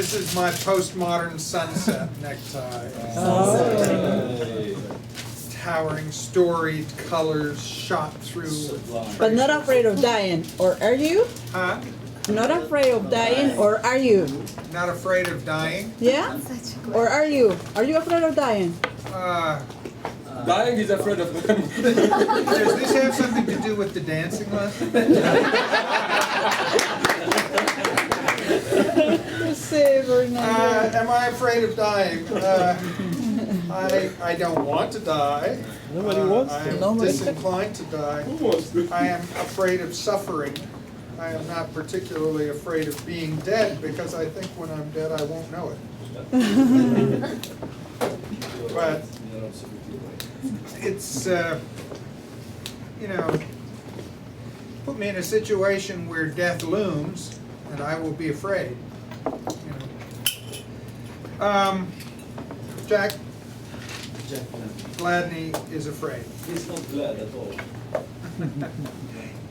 This is my postmodern sunset necktie. Towering, storied colors shot through. But not afraid of dying, or are you? Huh? Not afraid of dying, or are you? Not afraid of dying? Yeah? Or are you? Are you afraid of dying? Dying is afraid of them. Does this have something to do with the dancing lesson? Am I afraid of dying? I don't want to die. Nobody wants to. I am disinclined to die. I am afraid of suffering. I am not particularly afraid of being dead because I think when I'm dead I won't know it. But it's, put me in a situation where death looms and I will be afraid. Jack Gladney is afraid. He's not glad at all.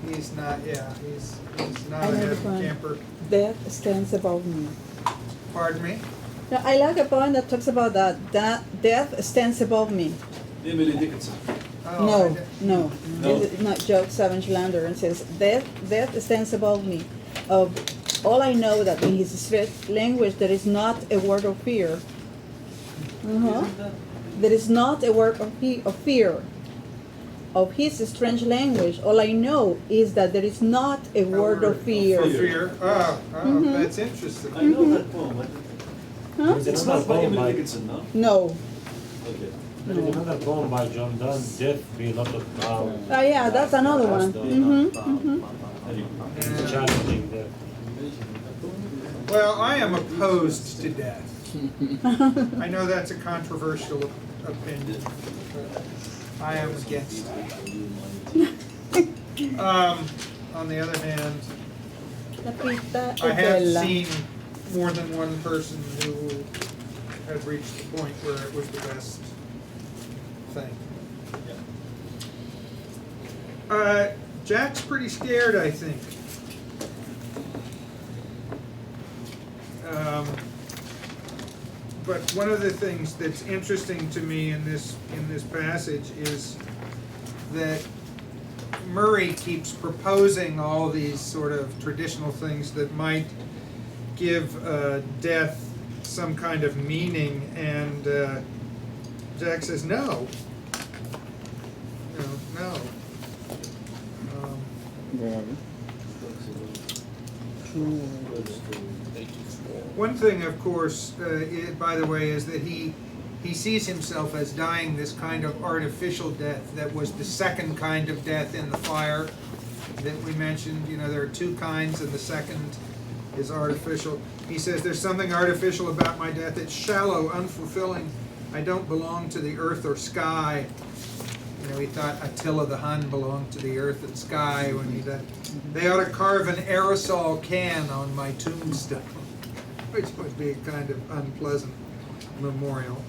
He's not, he's not I a have a happy point. camper. Death stands above me. Pardon me? Now, I like a poem that talks about that death stands above me. Emily Dickinson. Oh, No. This is not Joe Savage-Lander, and says, death stands above me. All I know that in his strict language there is not a word of fear. There is not a word of fear. Of his strange language, all I know is that there is not a word of fear. Fear. That's interesting. I know that poem. Huh? It's not by Emily Dickinson, no? No. Okay. There is another poem by John Donne, Death be a lot of power. Yeah, that's another one. It's challenging death. Well, I am opposed to death. I know that's a controversial opinion. But I am against it. On the other hand, I have seen more than one person who had reached the point where it was the best thing. Jack's pretty scared, I think. But one of the things that's interesting to me in this passage is that Murray keeps proposing all these sort of traditional things that might give death some kind of meaning, and Jack says no. No. One thing, of course, by the way, is that he sees himself as dying this kind of artificial death that was the second kind of death in the fire that we mentioned. There are two kinds, and the second is artificial. He says, there's something artificial about my death. It's shallow, unfulfilling. I don't belong to the earth or sky. He thought Attila the Hun belonged to the earth and sky when he died. They ought to carve an aerosol can on my tombstone, which would be a kind of unpleasant memorial.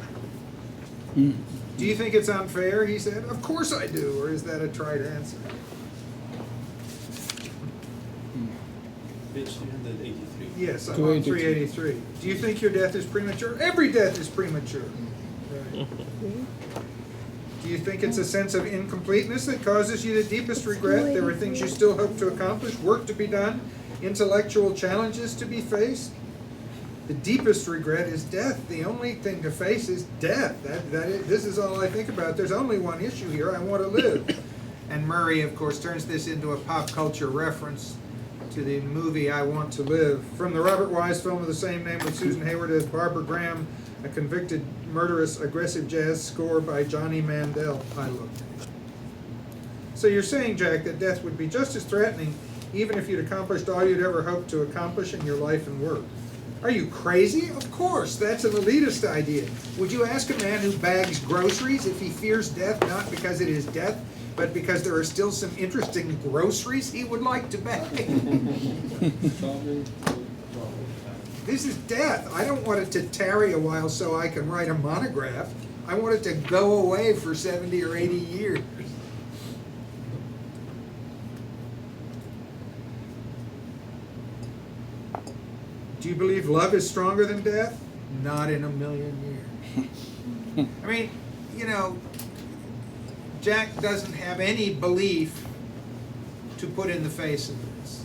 Do you think it's unfair, he said? Of course I do, or is that a trite answer? Page 383. Yes, I'm on 383. Do you think your death is premature? Every death is premature. Right. Do you think it's a sense of incompleteness that causes you the deepest regret? There are things you still hope to accomplish, work to be done, intellectual challenges to be faced? The deepest regret is death. The only thing to face is death. This is all I think about. There's only one issue here. I want to live. And Murray, of course, turns this into a pop culture reference to the movie I Want to Live. From the Robert Wise film of the same name with Susan Hayward as Barbara Graham, a convicted, murderous, aggressive jazz score by Johnny Mandel. I looked. So you're saying, Jack, that death would be just as threatening even if you'd accomplished all you'd ever hoped to accomplish in your life and work. Are you crazy? Of course, that's an elitist idea. Would you ask a man who bags groceries if he fears death not because it is death, but because there are still some interesting groceries he would like to bag? This is death. I don't want it to tarry a while so I can write a monograph. I want it to go away for 70 or 80 years. Do you believe love is stronger than death? Not in a million years. I mean, you know, Jack doesn't have any belief to put in the face of this.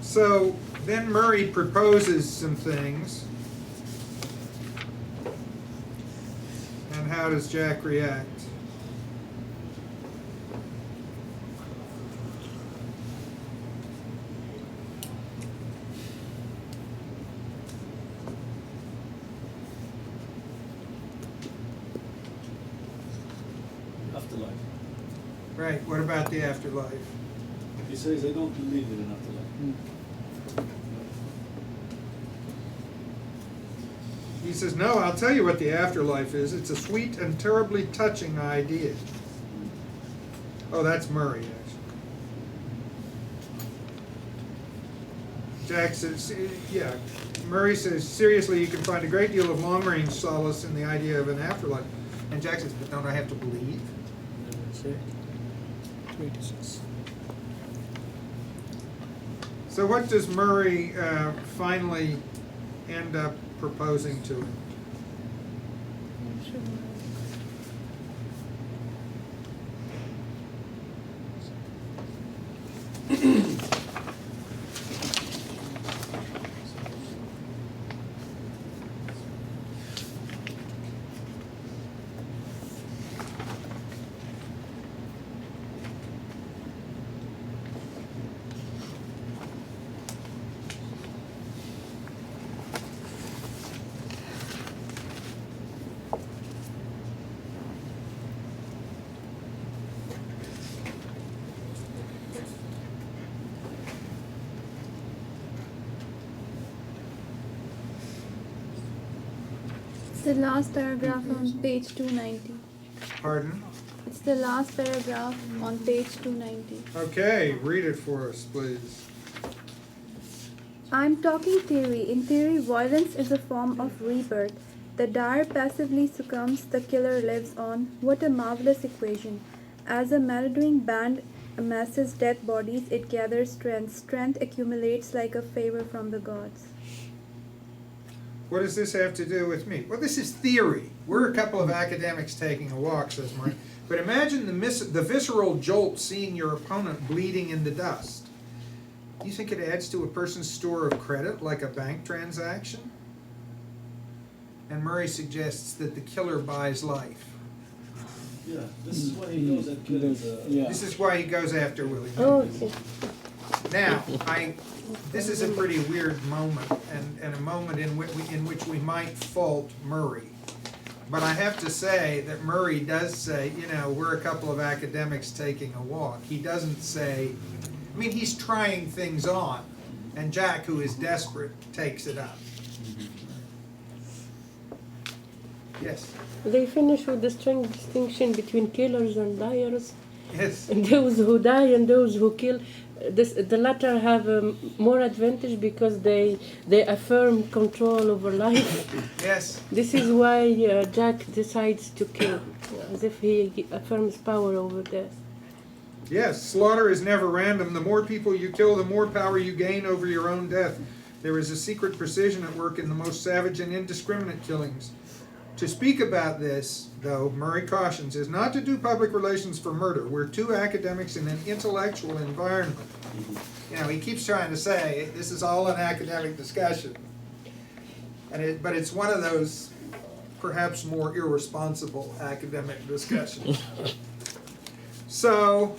So then Murray proposes some things. And how does Jack react? Afterlife. Right, what about the afterlife? He says, I don't believe in an afterlife. He says, no, I'll tell you what the afterlife is. It's a sweet and terribly touching idea. Oh, that's Murray, actually. Jack says, yeah. Murray says, seriously, you can find a great deal of long-range solace in the idea of an afterlife. And Jack says, but don't I have to believe? So what does Murray finally end up proposing to him? The last paragraph on page 290. Pardon? It's the last paragraph on page 290. Okay, read it for us, please. I'm talking theory. In theory, violence is a form of rebirth. The dyer passively succumbs, the killer lives on. What a marvelous equation. As a marauding band amasses dead bodies, it gathers strength. Strength accumulates like a favor from the gods. What does this have to do with me? Well, this is theory. We're a couple of academics taking a walk, says Mark. But imagine the visceral jolt seeing your opponent bleeding into dust. Do you think it adds to a person's store of credit like a bank transaction? And Murray suggests that the killer buys life. Yeah, this is why he goes and kills. This is why he goes after Willie. Okay. Now, this is a pretty weird moment, and a moment in which we might fault Murray. But I have to say that Murray does say, you know, we're a couple of academics taking a walk. He doesn't say, I mean, he's trying things on, and Jack, who is desperate, takes it up. Yes? They finish with the strong distinction between killers and dyers. Yes. And those who die and those who kill. The latter have more advantage because they affirm control over life. Yes. This is why Jack decides to kill, as if he affirms power over death. Yes, slaughter is never random. The more people you kill, the more power you gain over your own death. There is a secret precision at work in the most savage and indiscriminate killings. To speak about this, though, Murray cautions, is not to do public relations for murder. We're two academics in an intellectual environment. You know, he keeps trying to say, this is all an academic discussion. But it's one of those perhaps more irresponsible academic discussions. So,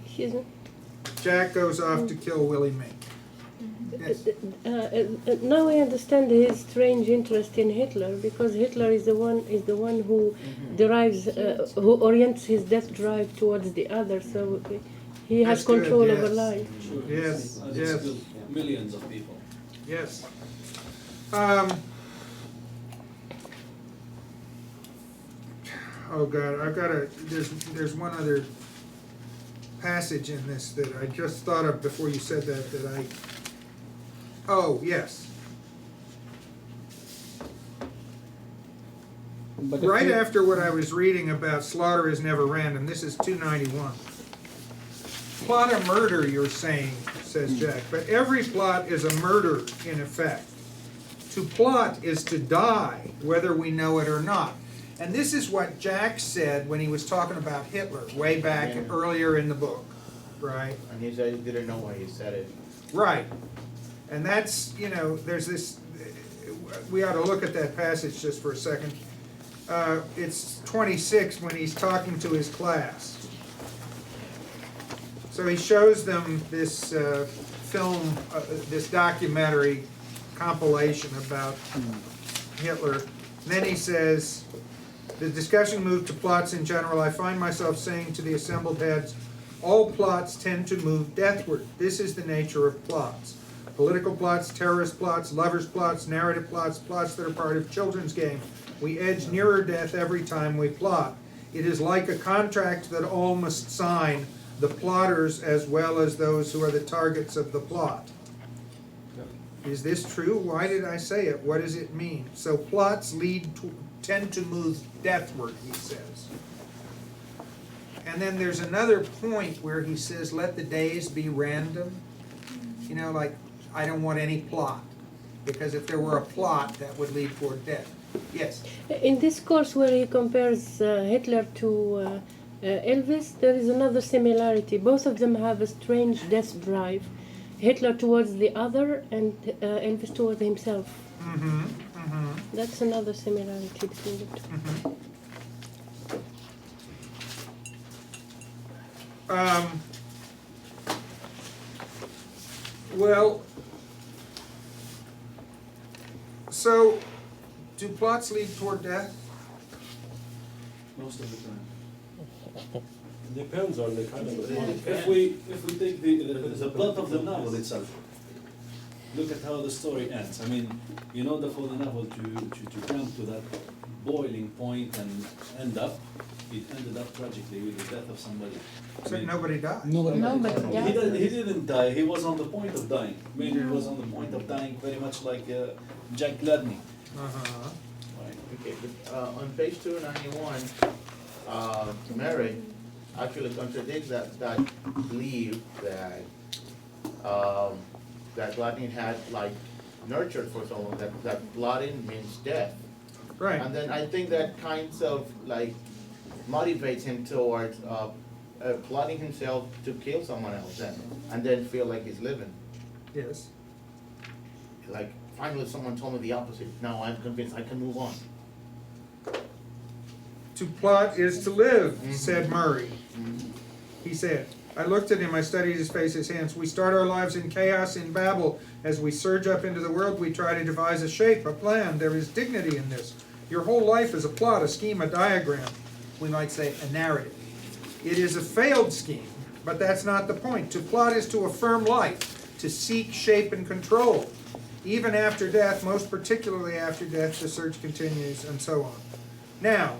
Excuse me. Jack goes off to kill Willie Mink. Yes. Now I understand his strange interest in Hitler, because Hitler is the one who derives who orients his death drive towards the other, so he has That's good, control yes. over life. Sure. Yes, And yes. it's killed millions of people. Yes. Oh God, I've got there's one other passage in this that I just thought of before you said that Oh, yes. But if Right you- after what I was reading about slaughter is never random, this is 291. Plot a murder, you're saying, says Jack, but every plot is a murder in effect. To plot is to die, whether we know it or not. And this is what Jack said when he was talking about Hitler, way back Yeah. earlier in the book, right? And he said he didn't know why he said it. Right. And that's, there's this, we ought to look at that passage just for a second. It's 26 when he's talking to his class. So he shows them this film, this documentary compilation about Hitler. And then he says, the discussion moved to plots in general. I find myself saying to the assembled heads, all plots tend to move deathward. This is the nature of plots. Political plots, terrorist plots, lovers plots, narrative plots, plots that are part of children's game. We edge nearer death every time we plot. It is like a contract that all must sign, the plotters as well as those who are the targets of the plot. Is this true? Why did I say it? What does it mean? So plots tend to move deathward, he says. And then there's another point where he says, let the days be random. Like, I don't want any plot. Because if there were a plot, that would lead toward death. Yes? In this course where he compares Hitler to Elvis, there is another similarity. Both of them have a strange death drive. Hitler towards the other and Elvis towards himself. Mm-hmm. Mm-hmm. That's another similarity between the two. Mm-hmm. Well, so do plots lead toward death? Most of the time. Depends on the kind of plot. If we take the plot of the novel itself, look at how the story ends. I mean, for the novel to come to that boiling point and it ended up tragically with the death of somebody. Except nobody died. Nobody. He didn't die. He was on the point of dying. I mean, he was on the point of dying, very much like Jack Gladney. Uh-huh. Right. Okay, but on page 291, Mary actually contradicts that belief that that Gladney had nurtured for so long, that plotting means death. Right. And then I think that kinds of motivates him towards plotting himself to kill someone else and then feel like he's living. Yes. Like, finally someone told me the opposite. Now I'm convinced I can move on. To plot is to live, Mhm. said Murray. He said, I looked at him, I studied his face, his hands. We start our lives in chaos, in babel. As we surge up into the world, we try to devise a shape, a plan. There is dignity in this. Your whole life is a plot, a scheme, a diagram. We might say a narrative. It is a failed scheme, but that's not the point. To plot is to affirm life, to seek shape and control. Even after death, most particularly after death, the search continues, and so on. Now,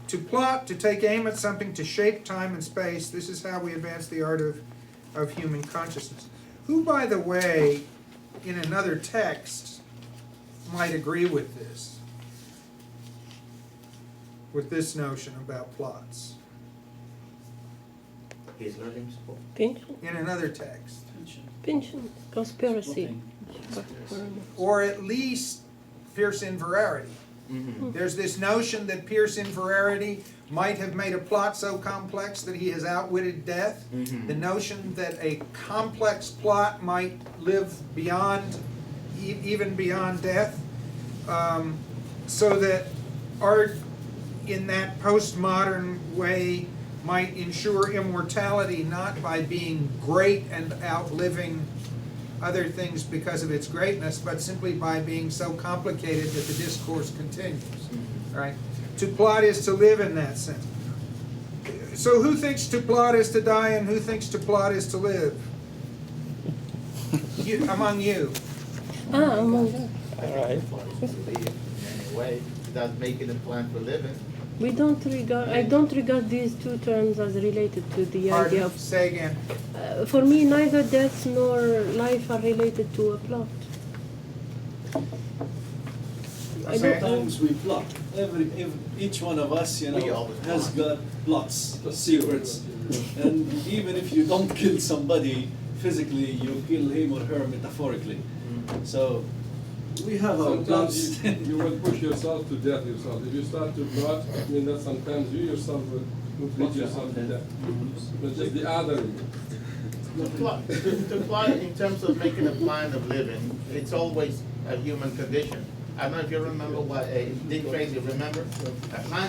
to plot, to take aim at something, to shape time and space, this is how we advance the art of human consciousness. Who, by the way, in another text, might agree with this notion about plots? Hitler himself. Pension, In another text. pension, conspiracy. Nothing. Or at least Pearson Verarity. Mm-hmm. There's this notion that Pearson Verarity might have made a plot so complex that he has outwitted death. Mhm. The notion that a complex plot might live beyond, even beyond death. So that art in that postmodern way might ensure immortality not by being great and outliving other things because of its greatness, but simply by being so complicated that the discourse continues, right? To plot is to live in that sense. So who thinks to plot is to die and who thinks to plot is to live? Among you. Among All right. In any way, without making a plan for living. We don't regard. I don't regard these two terms as related to the idea Pardon? of. Say again. For me, neither death nor life are related to a plot. I don't- Sometimes we plot. Each one of us, you We know, always has plot. got plots, secrets. And even if you don't kill somebody physically, you kill him or her metaphorically. So we have our plots. Sometimes you will push yourself to death yourself. If you start to plot, I mean that sometimes you yourself will lead yourself to death. But just the other. To plot in terms of making a plan of living, it's always a human condition. I don't know if you remember what Dick Tracy, remember? A plan,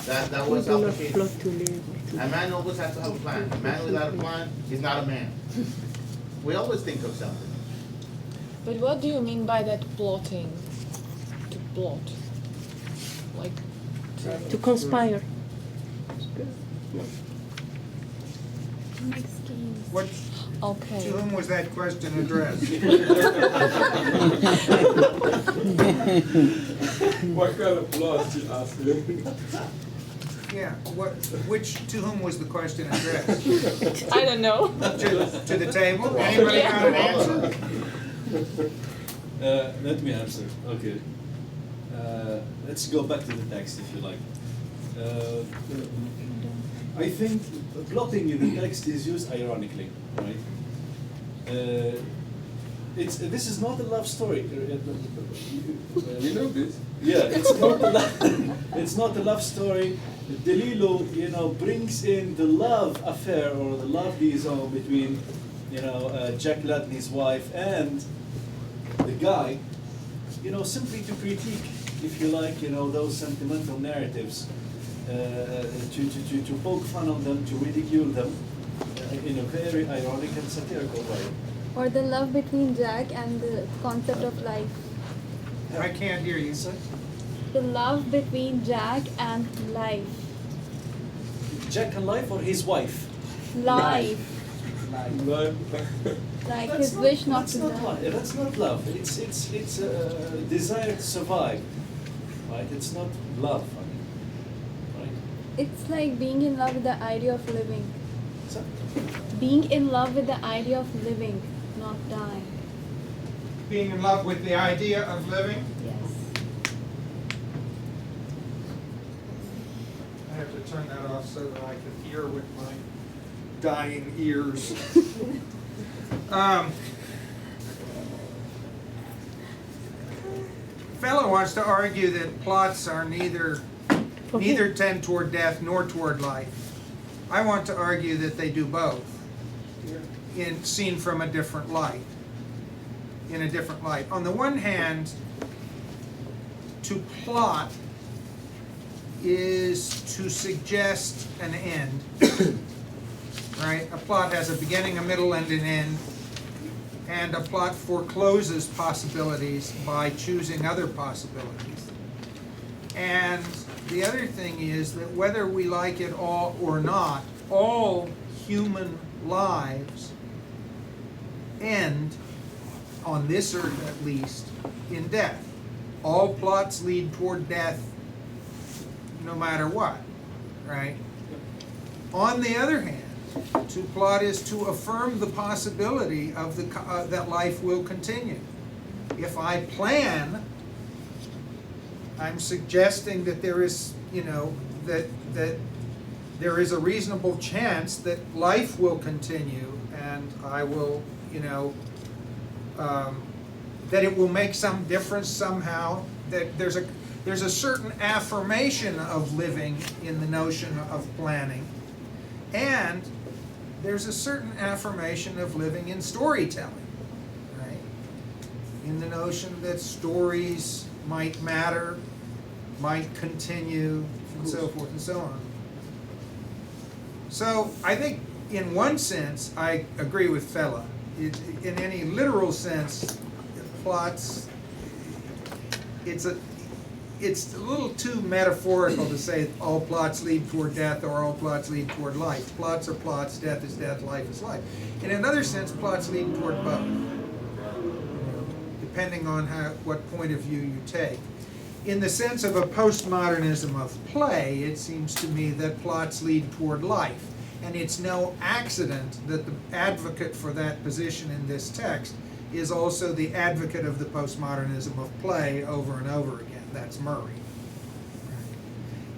that We was do not application. plot to live. A man always has to have a plan. A man without a plan is not a man. We always think of something. But what do you mean by that plotting? To plot? Like, To conspire. Make schemes. What, to okay. whom was that question addressed? What kind of plot you asking? Yeah, to whom was the question addressed? I don't know. To the table? Anybody got an answer? Let me answer. Okay. Let's go back to the text, if you like. I think plotting in the text is used ironically, right? This is not a love story. You know this? Yeah, it's not a love story. Delilu, brings in the love affair or the love liaison between, Jack Ladd and his wife and the guy, simply to critique, if you like, those sentimental narratives, to poke fun on them, to ridicule them in a very ironic and satirical way. Or the love between Jack and the concept of life. I can't hear you. The love between Jack and life. Jack and life or his wife? Life. No. Like his wish not that's to not die. love. That's not love. It's a desire to survive, right? It's not love. Right? It's like being in love with the idea of living. So, Being in love with the idea of living, not dying. Being in love with the idea of living? Yes. I have to turn that off so that I can hear with my dying ears. Fellow wants to argue that plots are neither tend toward death nor toward life. I want to argue that they do both, seen from a different light. In a different light. On the one hand, to plot is to suggest an end, right? A plot has a beginning, a middle, and an end, and a plot forecloses possibilities by choosing other possibilities. And the other thing is that whether we like it all or not, all human lives end, on this earth at least, in death. All plots lead toward death no matter what, right? On the other hand, to plot is to affirm the possibility of that life will continue. If I plan, I'm suggesting that there is, that there is a reasonable chance that life will continue, and I will, that it will make some difference somehow, that there's a certain affirmation of living in the notion of planning, and there's a certain affirmation of living in storytelling, right? In the notion that stories might matter, might continue, and so forth and so on. So I think in one sense I agree with Fella. In any literal sense, plots, it's a little too metaphorical to say all plots lead toward death or all plots lead toward life. Plots are plots, death is death, life is life. In another sense, plots lead toward both, depending on what point of view you take. in the sense of a postmodernism of play, it seems to me that plots lead toward life. And it's no accident that the advocate for that position in this text is also the advocate of the postmodernism of play over and over again. That's Murray.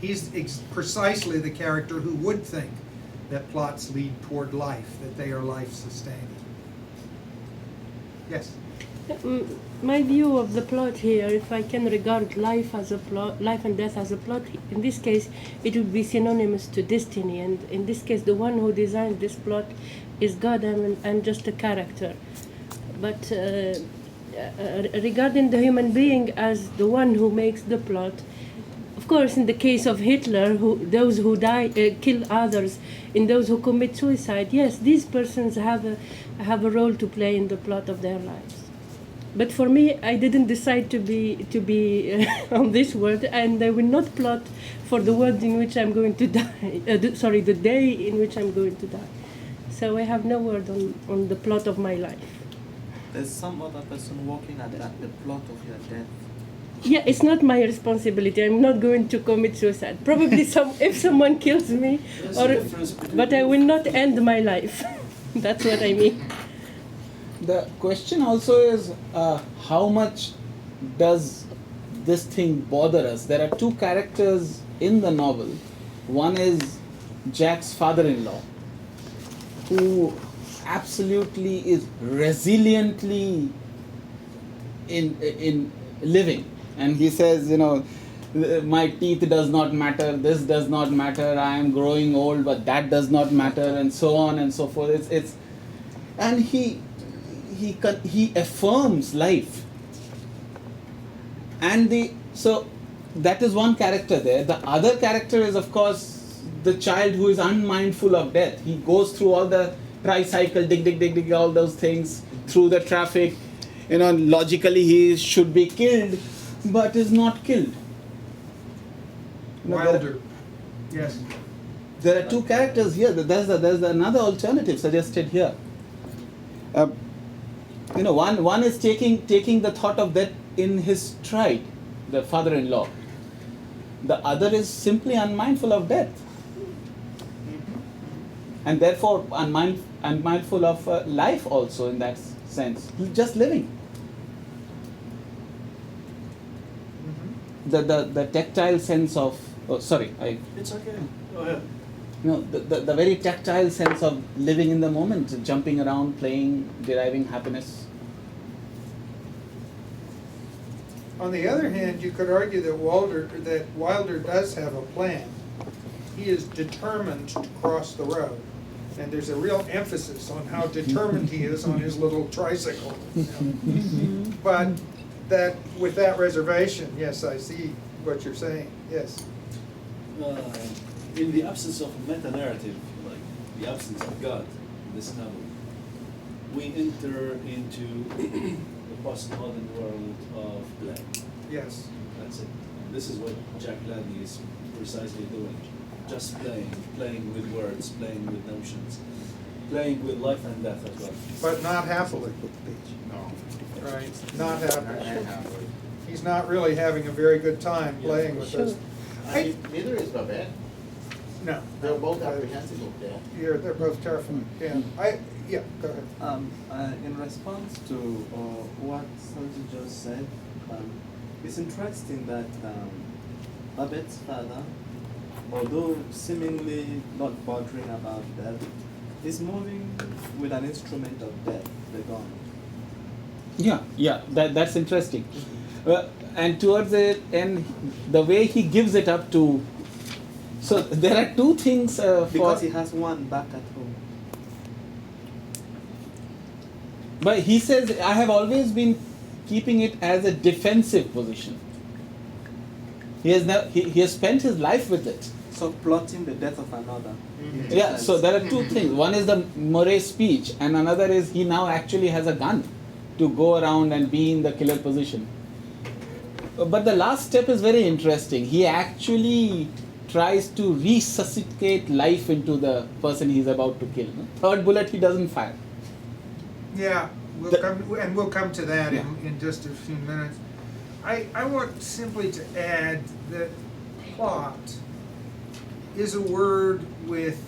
He's precisely the character who would think that plots lead toward life, that they are life-sustaining. Yes? My view of the plot here, if I can regard life as a plot, life and death as a plot, in this case, it would be synonymous to destiny. And in this case, the one who designed this plot is God, and just a character. But regarding the human being as the one who makes the plot, of course, in the case of Hitler, those who kill others, in those who commit suicide, yes, these persons have a role to play in the plot of their lives. But for me, I didn't decide to be on this world, and I will not plot for the world in which I'm going to die. The day in which I'm going to die. So I have no word on the plot of my life. There's some other person working at the plot of your death. Yeah, it's not my responsibility. I'm not going to commit suicide. Probably if someone kills me, but I will not end my life. That's what I mean. The question also is how much does this thing bother us? There are two characters in the novel. One is Jack's father-in-law, who absolutely is resiliently in living. And he says, my teeth does not matter, this does not matter, I am growing old, but that does not matter, and so on and so forth. And he affirms life. So that is one character there. The other character is, of course, the child who is unmindful of death. He goes through all the tricycle, dig, all those things, through the traffic. Logically he should be killed, but is not killed. Wilder. Yes. There are two characters here. There's another alternative suggested here. One is taking the thought of death in his stride, the father-in-law. The other is simply unmindful of death, and therefore unmindful of life also in that sense. He's just living. The tactile sense of It's okay. Go ahead. The very tactile sense of living in the moment, jumping around, playing, deriving happiness. On the other hand, you could argue that Wilder does have a plan. He is determined to cross the road, and there's a real emphasis on how determined he is on his little tricycle. But with that reservation, yes, I see what you're saying. Yes. In the absence of meta-narrative, like the absence of God in this novel, we enter into the postmodern world of play. Yes. That's it. And this is what Jack Gladney is precisely doing. Just playing with words, playing with notions, playing with life and death as well. But not happily. No. Right. Not happily. He's not really having a very good time playing with us. Neither is Babette. No. They're both apprehensive of death. Yeah, they're both terrifying. Yeah. Go ahead. In response to what Sanji just said, it's interesting that Babette's father, although seemingly not bothering about death, is moving with an instrument of death, the gun. Yeah, that's interesting. And towards the end, the way he gives it up to. So there are two things. Because he has one back at home. But he says, I have always been keeping it as a defensive position. He has spent his life with it. So plotting the death of another. Yeah, so there are two things. One is the Murray speech, and another is he now actually has a gun to go around and be in the killer position. But the last step is very interesting. He actually tries to resuscitate life into the person he's about to kill. Third bullet he doesn't fire. Yeah, we'll come to that in just a few minutes. I want simply to add that plot is a word with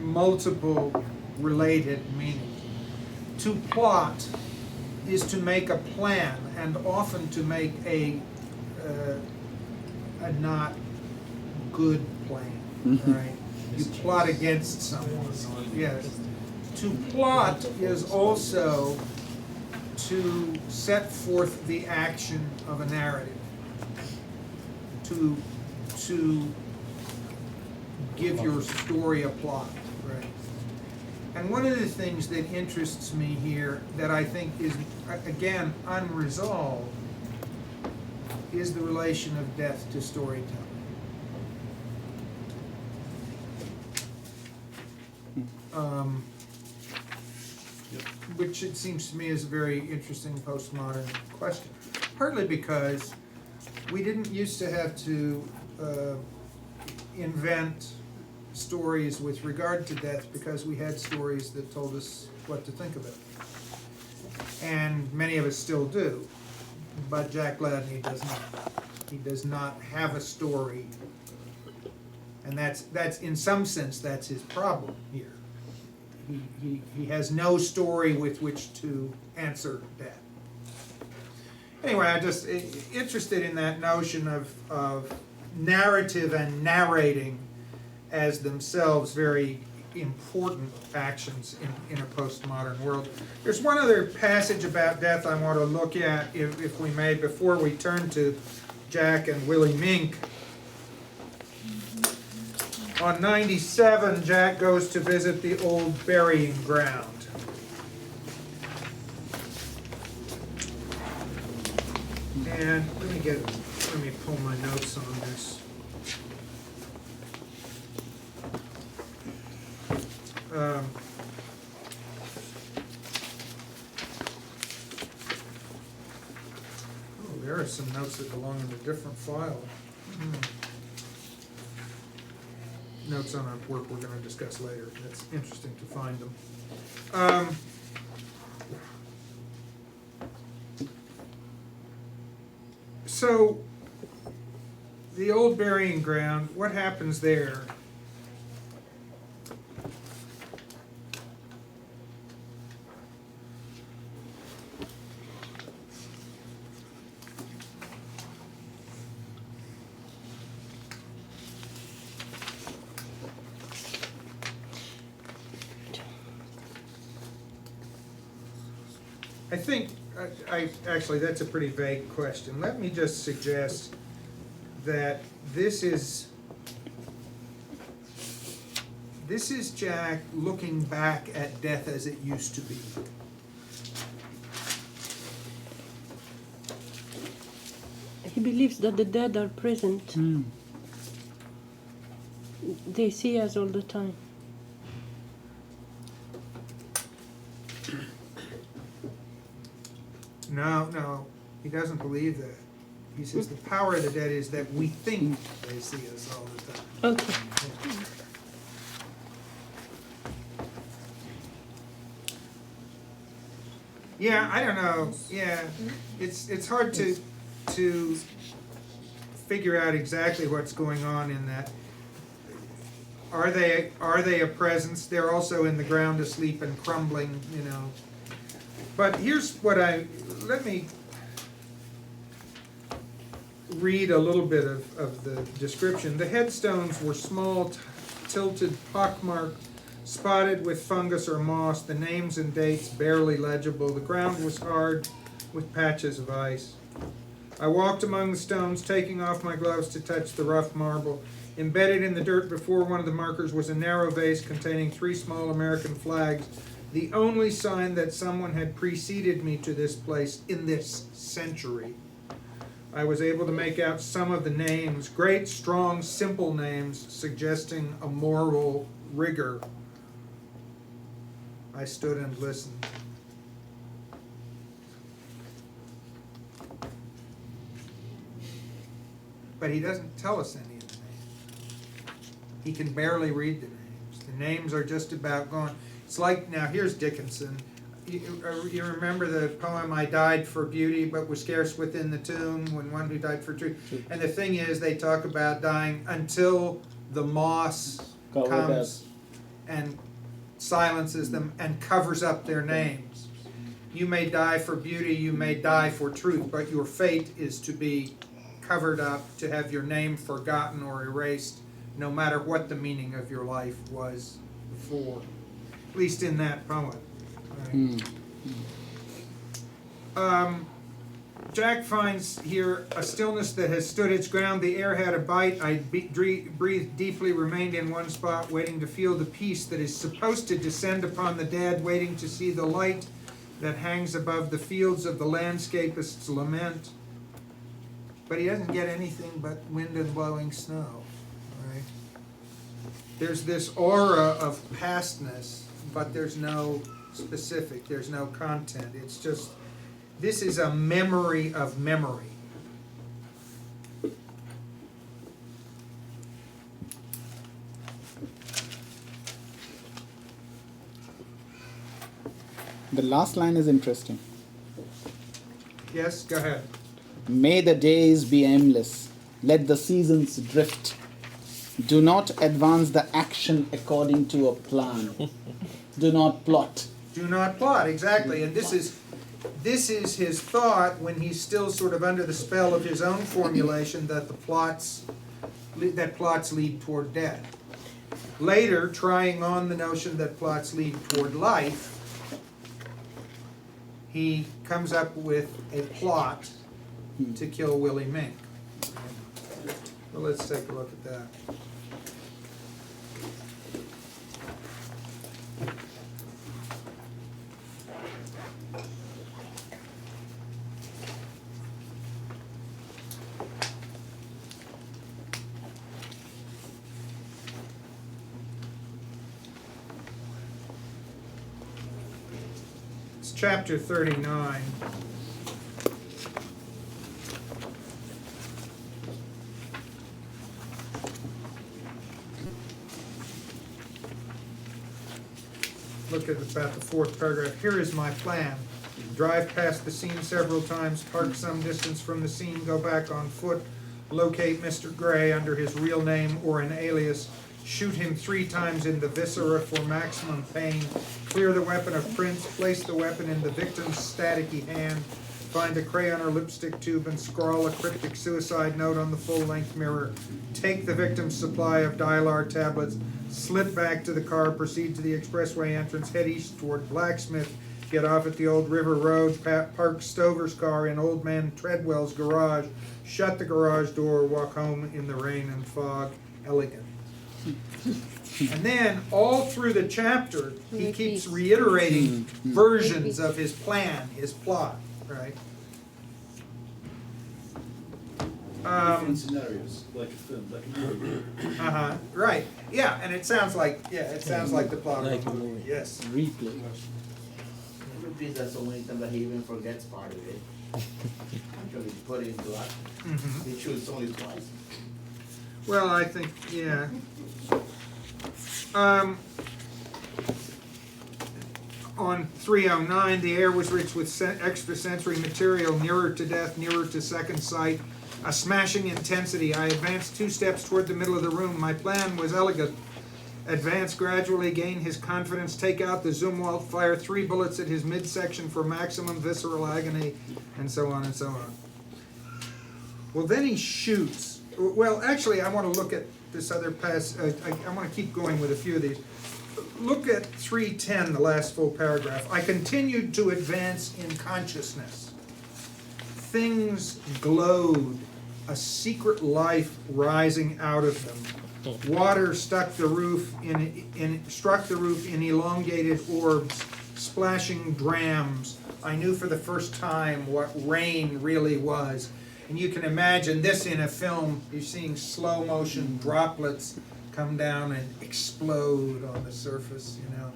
multiple related meanings. To plot is to make a plan, and often to make a not good plan, right? You plot against someone, yes. To plot is also to set forth the action of a narrative, to give your story a plot, right? And one of the things that interests me here that I think is, again, unresolved is the relation of death to storytelling. Which it seems to me is a very interesting postmodern question. Partly because we didn't used to have to invent stories with regard to death, because we had stories that told us what to think of it. And many of us still do. But Jack Gladney does not. He does not have a story. And that's in some sense, that's his problem here. He has no story with which to answer death. Anyway, I'm just interested in that notion of narrative and narrating as themselves very important actions in a postmodern world. There's one other passage about death I want to look at, if we may, before we turn to Jack and Willie Mink. On 97, Jack goes to visit the old burying ground. And let me pull my notes on this. Oh, there are some notes that belong in a different file. Notes on our work we're going to discuss later. That's interesting to find them. So, the old burying ground, what happens there? I think, actually, that's a pretty vague question. Let me just suggest that this is Jack looking back at death as it used to be. He believes that the dead are present. They see us all the time. No, he doesn't believe that. He says the power of the dead is that we think they see us all the time. Okay. Yeah, I don't know. Yeah, it's hard to figure out exactly what's going on in that. Are they a presence? They're also in the ground asleep and crumbling, you know. But here's what let me read a little bit of the description. The headstones were small, tilted, pockmarked, spotted with fungus or moss, the names and dates barely legible. The ground was hard with patches of ice. I walked among the stones, taking off my gloves to touch the rough marble. Embedded in the dirt before one of the markers was a narrow vase containing 3 small American flags, the only sign that someone had preceded me to this place in this century. I was able to make out some of the names, great, strong, simple names, suggesting a moral rigor. I stood and listened. But he doesn't tell us any of the names. He can barely read the names. The names are just about gone. It's like, now here's Dickinson. you remember the poem, I died for beauty, but was scarce within the tomb, when one who died for truth. And the thing is, they talk about dying until the moss Covered comes and silences them and covers up their names. You may die for beauty, you may die for truth, but your fate is to be covered up, to have your name forgotten or erased, no matter what the meaning of your life was before. At least in that poem. Right? Jack finds here a stillness that has stood its ground. The air had a bite. I breathed deeply, remained in one spot, waiting to feel the peace that is supposed to descend upon the dead, waiting to see the light that hangs above the fields of the landscapist's lament. But he doesn't get anything but wind and blowing snow. Right? There's this aura of pastness, but there's no specific, there's no content. It's just, this is a memory of memory. The last line is interesting. Yes, go ahead. May the days be aimless. Let the seasons drift. Do not advance the action according to a plan. Do not plot. Do not plot, exactly. And this is his thought when he's still sort of under the spell of his own formulation that plots lead toward death. Later, trying on the notion that plots lead toward life, he comes up with a plot to kill Willie Mink. Well, let's take a look at that. It's chapter 39. Look at about the fourth paragraph. Here is my plan. Drive past the scene several times, park some distance from the scene, go back on foot, locate Mr. Gray under his real name or an alias, shoot him 3 times in the viscera for maximum pain, clear the weapon of prints, place the weapon in the victim's staticky hand, find a crayon or lipstick tube and scrawl a cryptic suicide note on the full-length mirror, take the victim's supply of Dilar tablets, slip back to the car, proceed to the expressway entrance, head east toward Blacksmith, get off at the old River Road, park Stover's car in Old Man Treadwell's garage, shut the garage door, walk home in the rain and fog, elegant. And then all through the chapter, he keeps reiterating versions of his plan, his plot, right? Different scenarios, like a film, like a movie. Right. Yeah, and it sounds like the plot of a movie. Yes. Replay. He repeats that so many times that he even forgets part of it. Actually put it into that. He shoots only twice. Well, I think, yeah. On 309, the air was rich with extrasensory material, nearer to death, nearer to second sight, a smashing intensity. I advanced 2 steps toward the middle of the room. My plan was elegant. Advance gradually, gain his confidence, take out the Zumwalt, fire 3 bullets at his midsection for maximum visceral agony, and so on and so on. Well, then he shoots. Well, actually, I want to look at this other passage. I want to keep going with a few of these. Look at 310, the last full paragraph. I continued to advance in consciousness. Things glowed, a secret life rising out of them. Water struck the roof in elongated orbs, splashing drams. I knew for the first time what rain really was. And you can imagine this in a film. You're seeing slow motion droplets come down and explode on the surface, you know.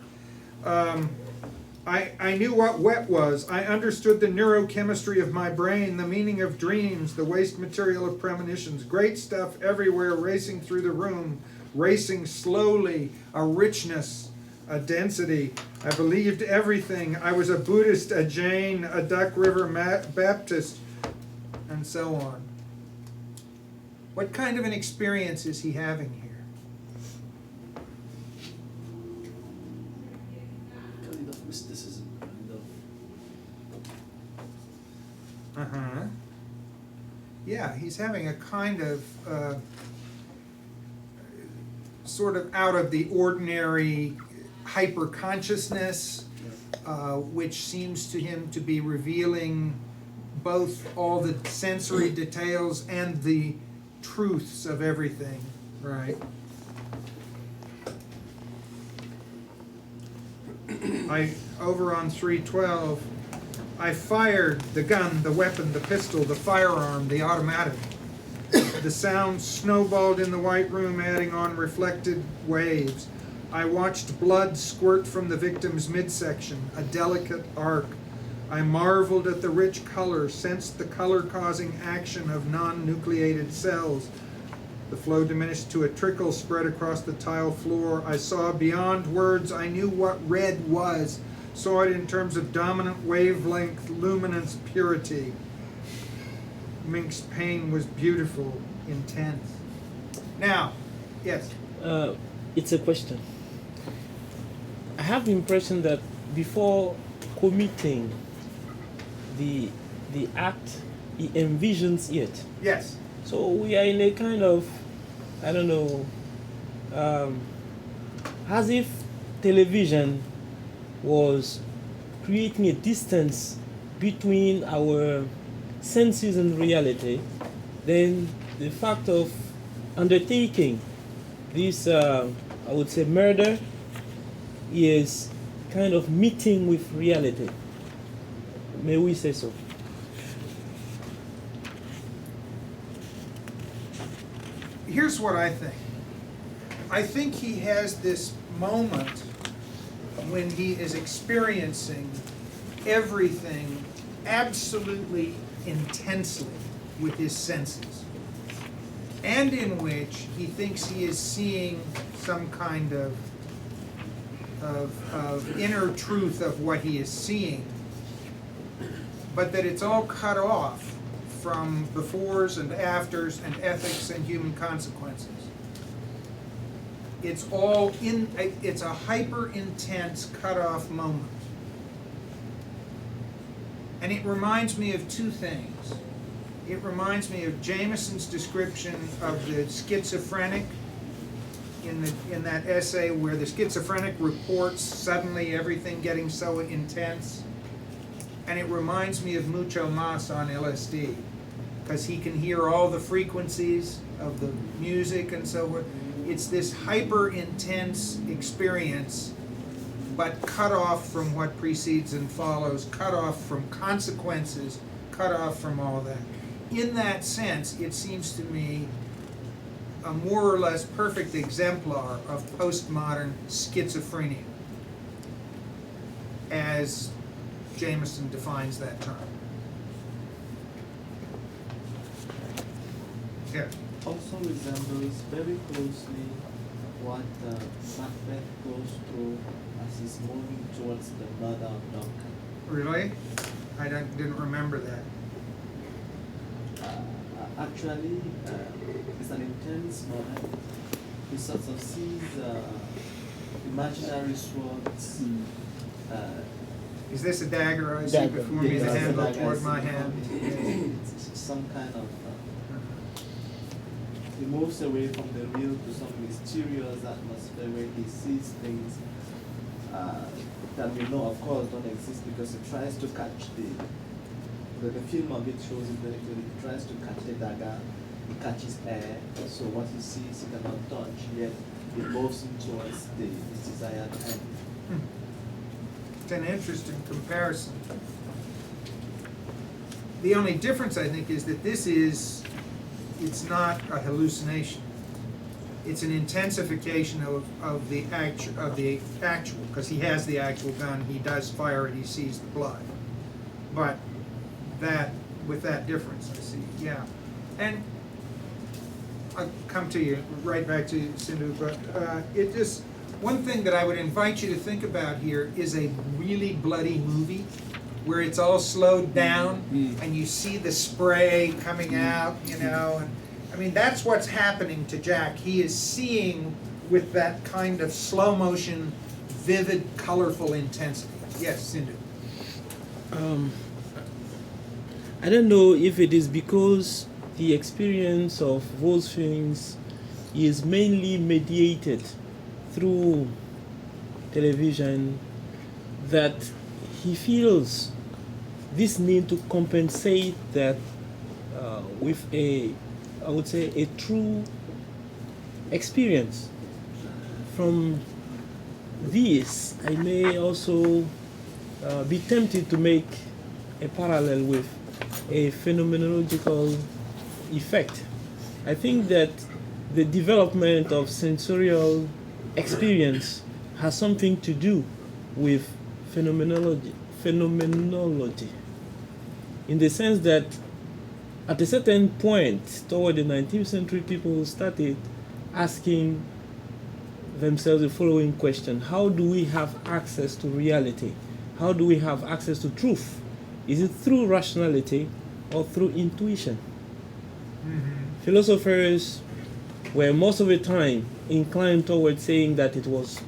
I knew what wet was. I understood the neurochemistry of my brain, the meaning of dreams, the waste material of premonitions. Great stuff everywhere, racing through the room, racing slowly, a richness, a density. I believed everything. I was a Buddhist, a Jain, a Duck River Baptist, and so on. What kind of an experience is he having here? Kind of mysticism, kind of. Uh-huh. Yeah, he's having a kind of sort of out of the ordinary hyper-consciousness, which seems to him to be revealing both all the sensory details and the truths of everything, right? Over on 312, I fired the gun, the weapon, the pistol, the firearm, the automatic. The sound snowballed in the white room, adding on reflected waves. I watched blood squirt from the victim's midsection, a delicate arc. I marveled at the rich color, sensed the color-causing action of non-nucleated cells. The flow diminished to a trickle spread across the tile floor. I saw beyond words. I knew what red was, saw it in terms of dominant wavelength, luminance, purity. Mink's pain was beautiful, intense. Now, yes? It's a question. I have the impression that before committing the act, he envisions it. Yes. So we are in a kind of, I don't know, as if television was creating a distance between our senses and reality. Then the fact of undertaking this, I would say, murder is kind of meeting with reality. May we say so? Here's what I think. I think he has this moment when he is experiencing everything absolutely intensely with his senses, and in which he thinks he is seeing some kind of inner truth of what he is seeing, but that it's all cut off from befores and afters and ethics and human consequences. It's all it's a hyper-intense cut-off moment. And it reminds me of two things. It reminds me of Jameson's description of the schizophrenic in that essay where the schizophrenic reports suddenly everything getting so intense. And it reminds me of Mucho Mas on LSD, because he can hear all the frequencies of the music and so forth. It's this hyper-intense experience, but cut off from what precedes and follows, cut off from consequences, cut off from all that. In that sense, it seems to me a more or less perfect exemplar of postmodern schizophrenia, as Jameson defines that term. Yeah. Also resembles very closely what Macbeth goes through as he's moving towards the murder of Duncan. Really? I didn't remember that. Actually, it's an intense moment. He sort of sees imaginary swords. Is this a dagger I see before me, the handle toward my hand? It's some kind of... he moves away from the real to some mysterious atmosphere where he sees things that we know, of course, don't exist, because he tries to catch the film of it shows it very clearly. He tries to catch the dagger, he catches air, so what he sees he cannot touch, yet it moves him towards his desired end. It's an interesting comparison. The only difference, I think, is that it's not a hallucination. It's an intensification of the actual, because he has the actual gun, he does fire it, he sees the blood. But with that difference, I see, yeah. And I'll come to you, right back to you, Sindhu, but One thing that I would invite you to think about here is a really bloody movie where it's all slowed down and you see the spray coming out, you know. And, I mean, that's what's happening to Jack. He is seeing with that kind of slow motion, vivid, colorful intensity. Yes, Sindhu. I don't know if it is because the experience of those things is mainly mediated through television, that he feels this need to compensate that with a, I would say, a true experience. From this, I may also be tempted to make a parallel with a phenomenological effect. I think that the development of sensorial experience has something to do with phenomenology, in the sense that at a certain point toward the 19th century, people started asking themselves the following question: how do we have access to reality? How do we have access to truth? Is it through rationality or through intuition? Philosophers were most of the time inclined towards saying that it was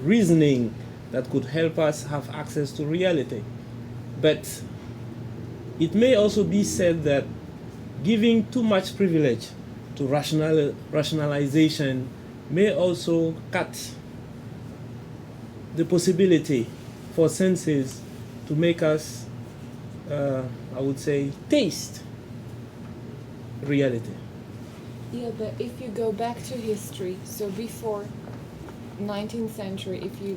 reasoning that could help us have access to reality. But it may also be said that giving too much privilege to rationalization may also cut the possibility for senses to make us, I would say, taste reality. Yeah, but if you go back to history, so before 19th century, if you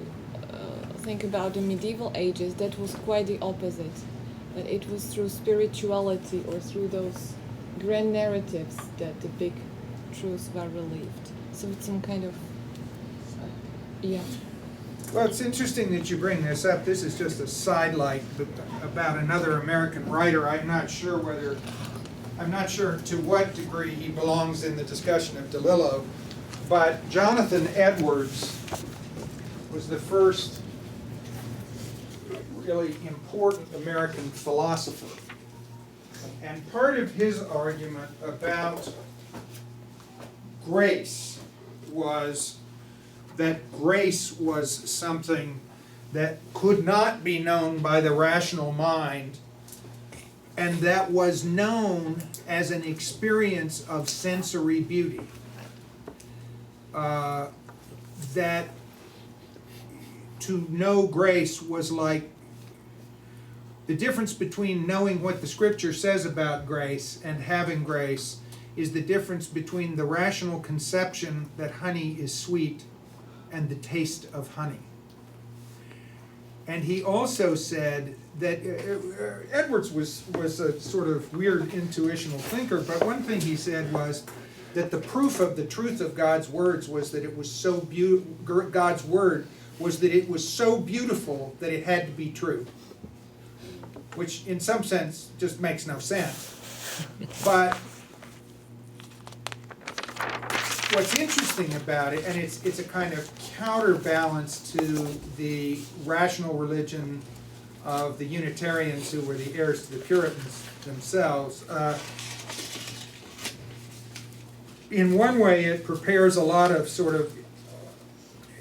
think about the medieval ages, that was quite the opposite. That it was through spirituality or through those grand narratives that the big truths were relieved. So it's some kind of, yeah. Well, it's interesting that you bring this up. This is just a sidelight about another American writer. I'm not sure to what degree he belongs in the discussion of DeLillo, but Jonathan Edwards was the first really important American philosopher. And part of his argument about grace was that grace was something that could not be known by the rational mind, and that was known as an experience of sensory beauty. That to know grace was like the difference between knowing what the scripture says about grace and having grace is the difference between the rational conception that honey is sweet and the taste of honey. And he also said that Edwards was a sort of weird intuitional thinker, but one thing he said was that the proof of the truth of God's words was that it was so God's word was that it was so beautiful that it had to be true, which in some sense just makes no sense. But what's interesting about it, and it's a kind of counterbalance to the rational religion of the Unitarians, who were the heirs to the Puritans themselves. In one way, it prepares a lot of sort of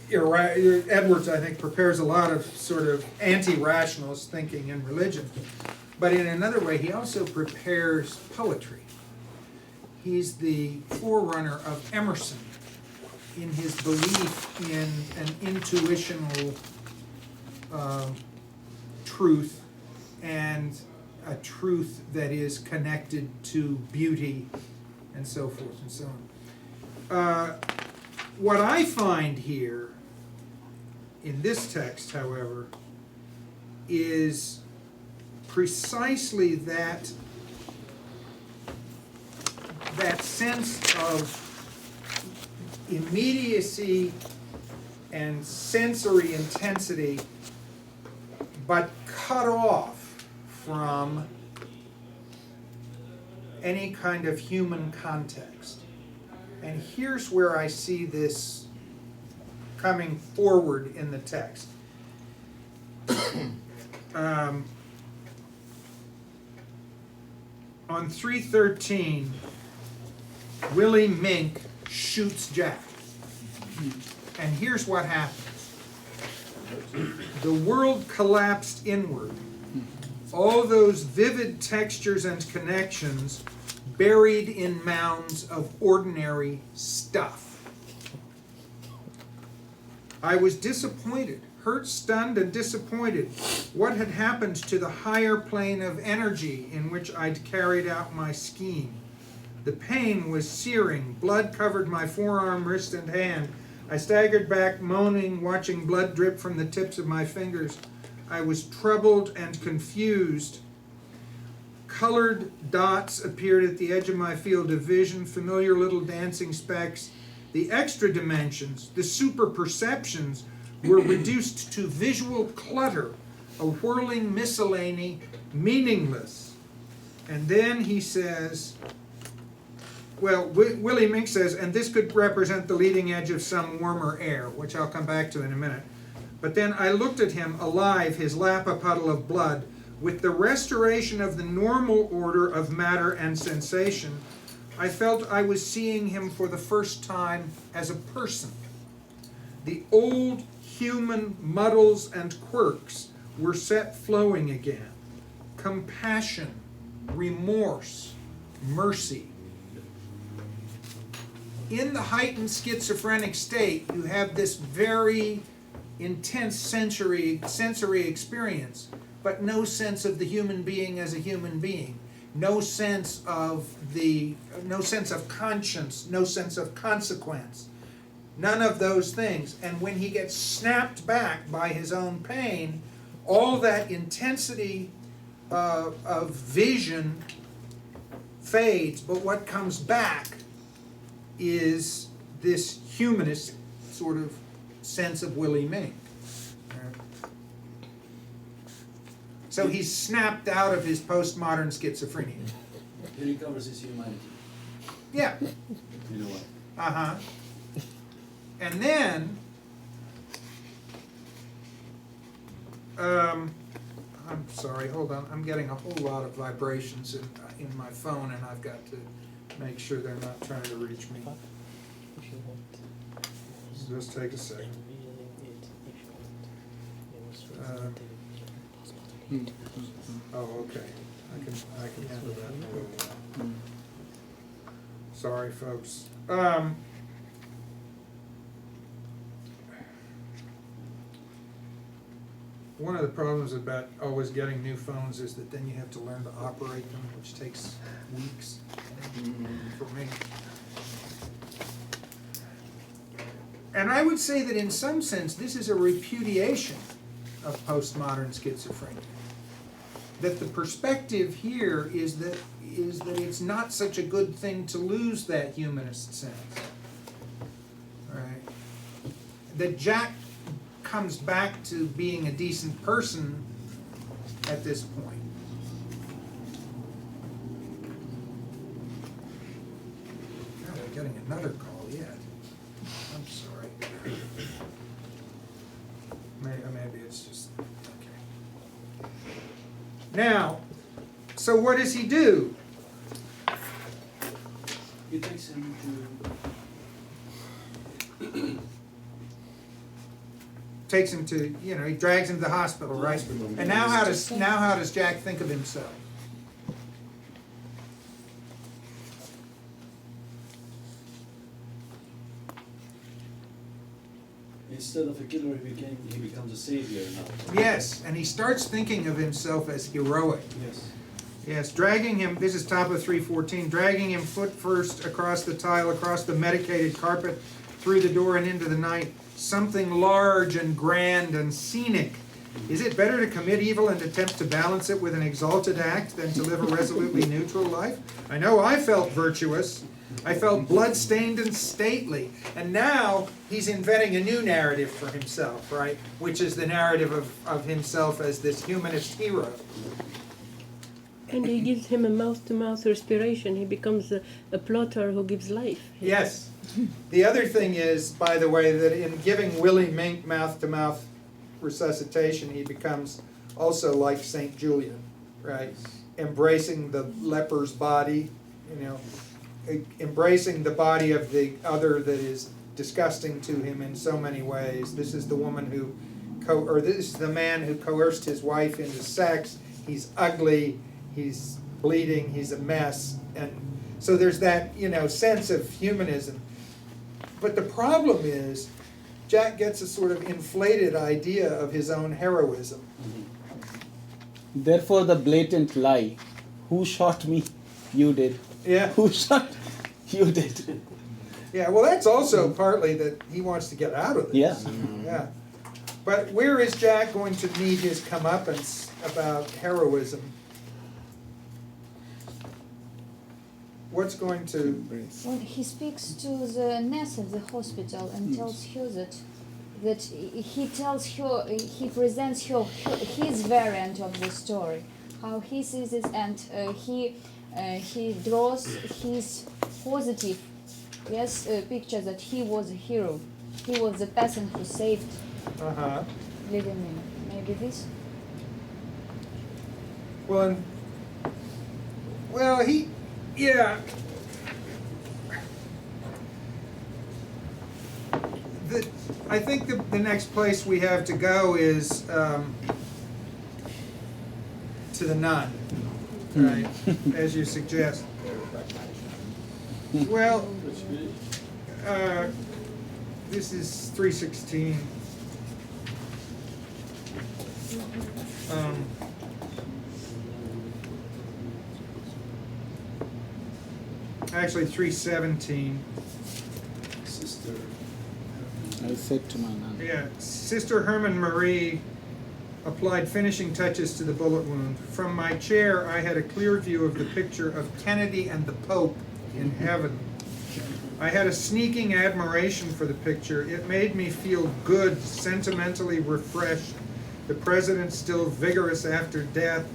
Edwards, I think, prepares a lot of sort of anti-rationalist thinking in religion. But in another way, he also prepares poetry. He's the forerunner of Emerson in his belief in an intuitional truth, and a truth that is connected to beauty and so forth and so on. What I find here in this text, however, is precisely that sense of immediacy and sensory intensity, but cut off from any kind of human context. And here's where I see this coming forward in the text. On 3:13, Willie Mink shoots Jack. And here's what happens. The world collapsed inward. All those vivid textures and connections buried in mounds of ordinary stuff. I was disappointed, hurt, stunned, and disappointed. What had happened to the higher plane of energy in which I'd carried out my scheme? The pain was searing. Blood covered my forearm, wrist, and hand. I staggered back, moaning, watching blood drip from the tips of my fingers. I was troubled and confused. Colored dots appeared at the edge of my field of vision, familiar little dancing specks. The extra dimensions, the super perceptions, were reduced to visual clutter, a whirling miscellany, meaningless. And then he says, well, Willie Mink says, and this could represent the leading edge of some warmer air, which I'll come back to in a minute. But then I looked at him, alive, his lap a puddle of blood. With the restoration of the normal order of matter and sensation, I felt I was seeing him for the first time as a person. The old human muddles and quirks were set flowing again. Compassion, remorse, mercy. In the heightened schizophrenic state, you have this very intense sensory experience, but no sense of the human being as a human being. No sense of conscience, no sense of consequence. None of those things. And when he gets snapped back by his own pain, all that intensity of vision fades, but what comes back is this humanist sort of sense of Willie Mink. So he's snapped out of his postmodern schizophrenia. He recovers his humanity. Yeah. In a way. Uh-huh. And then, I'm sorry, hold on. I'm getting a whole lot of vibrations in my phone, and I've got to make sure they're not trying to reach me. Just take a second. Oh, okay. I can handle that in a little while. Sorry, folks. One of the problems about always getting new phones is that then you have to learn to operate them, which takes weeks for me. And I would say that in some sense this is a repudiation of postmodern schizophrenia. That the perspective here is that it's not such a good thing to lose that humanist sense. Right? That Jack comes back to being a decent person at this point. God, I'm getting another call yet. I'm sorry. Maybe it's just, okay. Now, so what does he do? He takes him to, he drags him to the hospital, right? And now how does Jack think of himself? Instead of a killer, he becomes a savior now. Yes, and he starts thinking of himself as heroic. Yes. Yes, dragging him, this is top of 314, dragging him foot first across the tile, across the medicated carpet, through the door and into the night, something large and grand and scenic. Is it better to commit evil and attempt to balance it with an exalted act than to live a resolutely neutral life? I know I felt virtuous. I felt blood-stained and stately. And now he's inventing a new narrative for himself, right? Which is the narrative of himself as this humanist hero. And he gives him a mouth-to-mouth respiration. He becomes a plotter who gives life. Yes. The other thing is, by the way, that in giving Willie Mink mouth-to-mouth resuscitation, he becomes also like St. Julian, right? Embracing the leper's body, embracing the body of the other that is disgusting to him in so many ways. This is the woman who, this is the man who coerced his wife into sex. He's ugly, he's bleeding, he's a mess. And so there's that, sense of humanism. But the problem is, Jack gets a sort of inflated idea of his own heroism. Therefore, the blatant lie. Who shot me? You did. Yeah. Who shot? You did. Yeah, well, that's also partly that he wants to get out of this. Yeah. Yeah. But where is Jack going to need his comeuppance about heroism? What's going to... Well, he speaks to the nurse at the hospital and tells her that he tells her, he presents her his variant of the story, how he sees it, and he draws his positive picture that he was a hero. He was the person who saved living. Maybe this. Well, yeah. I think the next place we have to go is to the nun, right? As you suggest. Well, this is 316. Actually, 317. Sister. I said to my nun. Yeah, Sister Herman Marie applied finishing touches to the bullet wound. From my chair, I had a clear view of the picture of Kennedy and the Pope in heaven. I had a sneaking admiration for the picture. It made me feel good, sentimentally refreshed. The president still vigorous after death.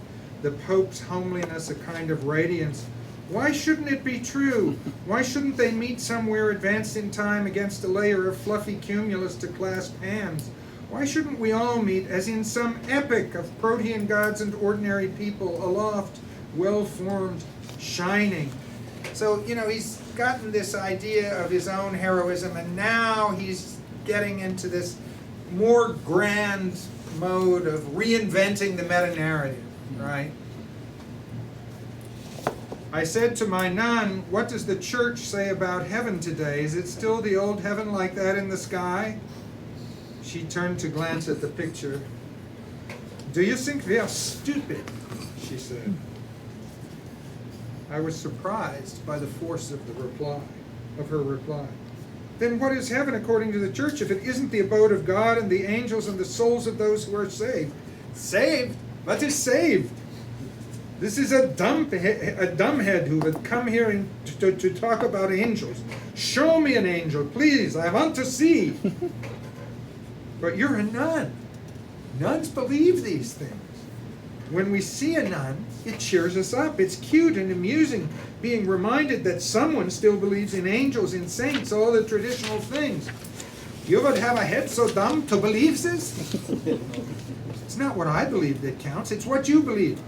The Pope's homeliness a kind of radiance. Why shouldn't it be true? Why shouldn't they meet somewhere advanced in time against a layer of fluffy cumulus to clasp hands? Why shouldn't we all meet as in some epic of protean gods and ordinary people, aloft, well-formed, shining? So, he's gotten this idea of his own heroism, and now he's getting into this more grand mode of reinventing the meta-narrative, right? I said to my nun, what does the church say about heaven today? Is it still the old heaven like that in the sky? She turned to glance at the picture. Do you think we are stupid? She said. I was surprised by the force of her reply. Then what is heaven according to the church if it isn't the abode of God and the angels and the souls of those who are saved? Saved? What is saved? This is a dumbhead who would come here to talk about angels. Show me an angel, please. I want to see. But you're a nun. Nuns believe these things. When we see a nun, it cheers us up. It's cute and amusing, being reminded that someone still believes in angels, in saints, all the traditional things. You would have a head so dumb to believe this? It's not what I believe that counts. It's what you believe.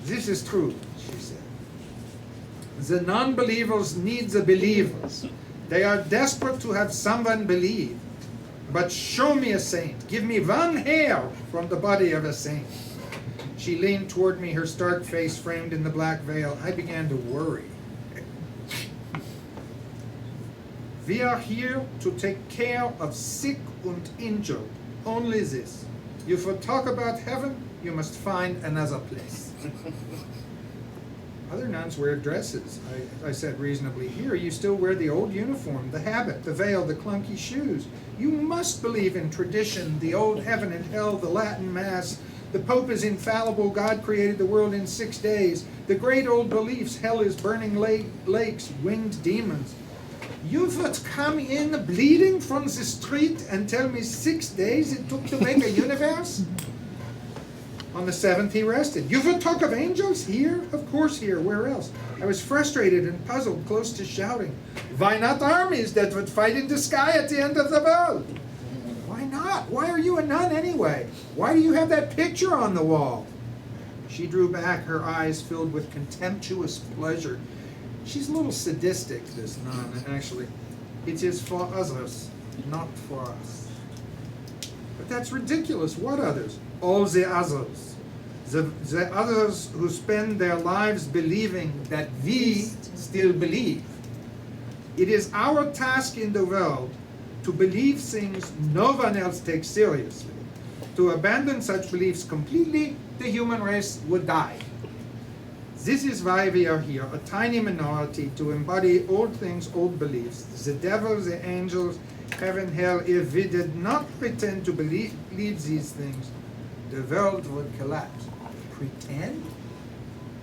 This is true, she said. The non-believers need the believers. They are desperate to have someone believe. But show me a saint. Give me one hair from the body of a saint. She leaned toward me, her stark face framed in the black veil. I began to worry. We are here to take care of sick and injured. Only this. If you talk about heaven, you must find another place. Other nuns wear dresses, I said reasonably. Here, you still wear the old uniform, the habit, the veil, the clunky shoes. You must believe in tradition, the old heaven and hell, the Latin Mass. The Pope is infallible. God created the world in 6 days. The great old beliefs, hell is burning lakes, winged demons. You would come in bleeding from the street and tell me 6 days it took to make a universe? On the seventh he rested. You would talk of angels? Here? Of course here. Where else? I was frustrated and puzzled, close to shouting. Why not armies that would fight in the sky at the end of the world? Why not? Why are you a nun anyway? Why do you have that picture on the wall? She drew back, her eyes filled with contemptuous pleasure. She's a little sadistic, this nun, actually. It is for others, not for us. But that's ridiculous. What others? All the others. The others who spend their lives believing that we still believe. It is our task in the world to believe things no one else takes seriously. To abandon such beliefs completely, the human race would die. This is why we are here, a tiny minority, to embody old things, old beliefs. The devil, the angels, heaven, hell. If we did not pretend to believe these things, the world would collapse. Pretend?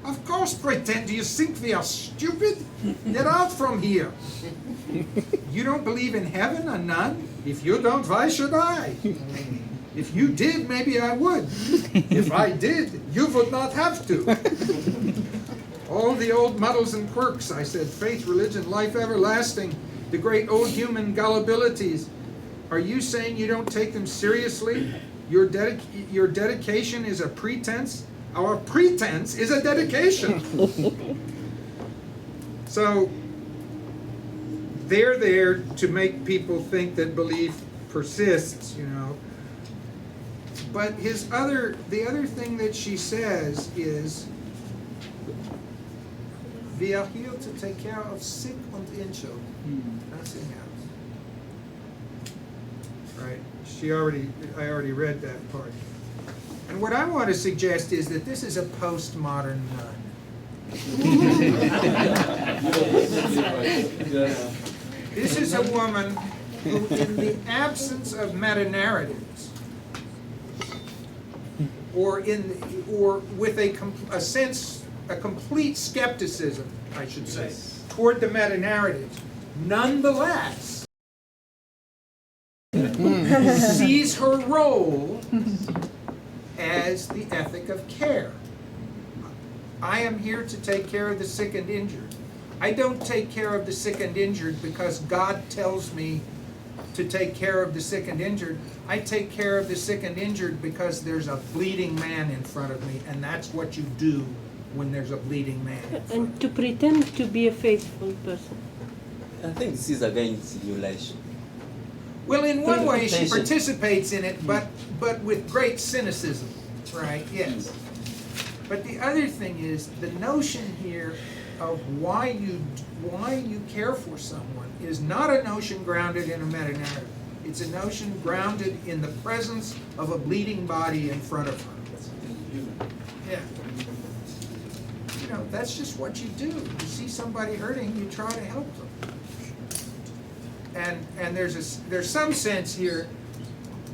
Of course pretend. Do you think we are stupid? Get out from here. You don't believe in heaven, a nun? If you don't, why should I? If you did, maybe I would. If I did, you would not have to. All the old muddles and quirks, I said, faith, religion, life everlasting, the great old human gullibilities. Are you saying you don't take them seriously? Your dedication is a pretense? Our pretense is a dedication. So, they're there to make people think that belief persists, you know. But the other thing that she says is, we are here to take care of sick and injured. Nothing else. Right? I already read that part. And what I want to suggest is that this is a postmodern nun. This is a woman who, in the absence of meta-narratives, or with a complete skepticism, I should say, toward the meta-narratives, nonetheless sees her role as the ethic of care. I am here to take care of the sick and injured. I don't take care of the sick and injured because God tells me to take care of the sick and injured. I take care of the sick and injured because there's a bleeding man in front of me, and that's what you do when there's a bleeding man in front And to pretend to be a faithful person. I think this is again simulation. Well, in one way, she participates in it, but with great cynicism, right? Yes. But the other thing is the notion here of why you care for someone is not a notion grounded in a meta-narrative. It's a notion grounded in the presence of a bleeding body in front of her. Yeah. You know, that's just what you do. You see somebody hurting, you try to help them. And there's some sense here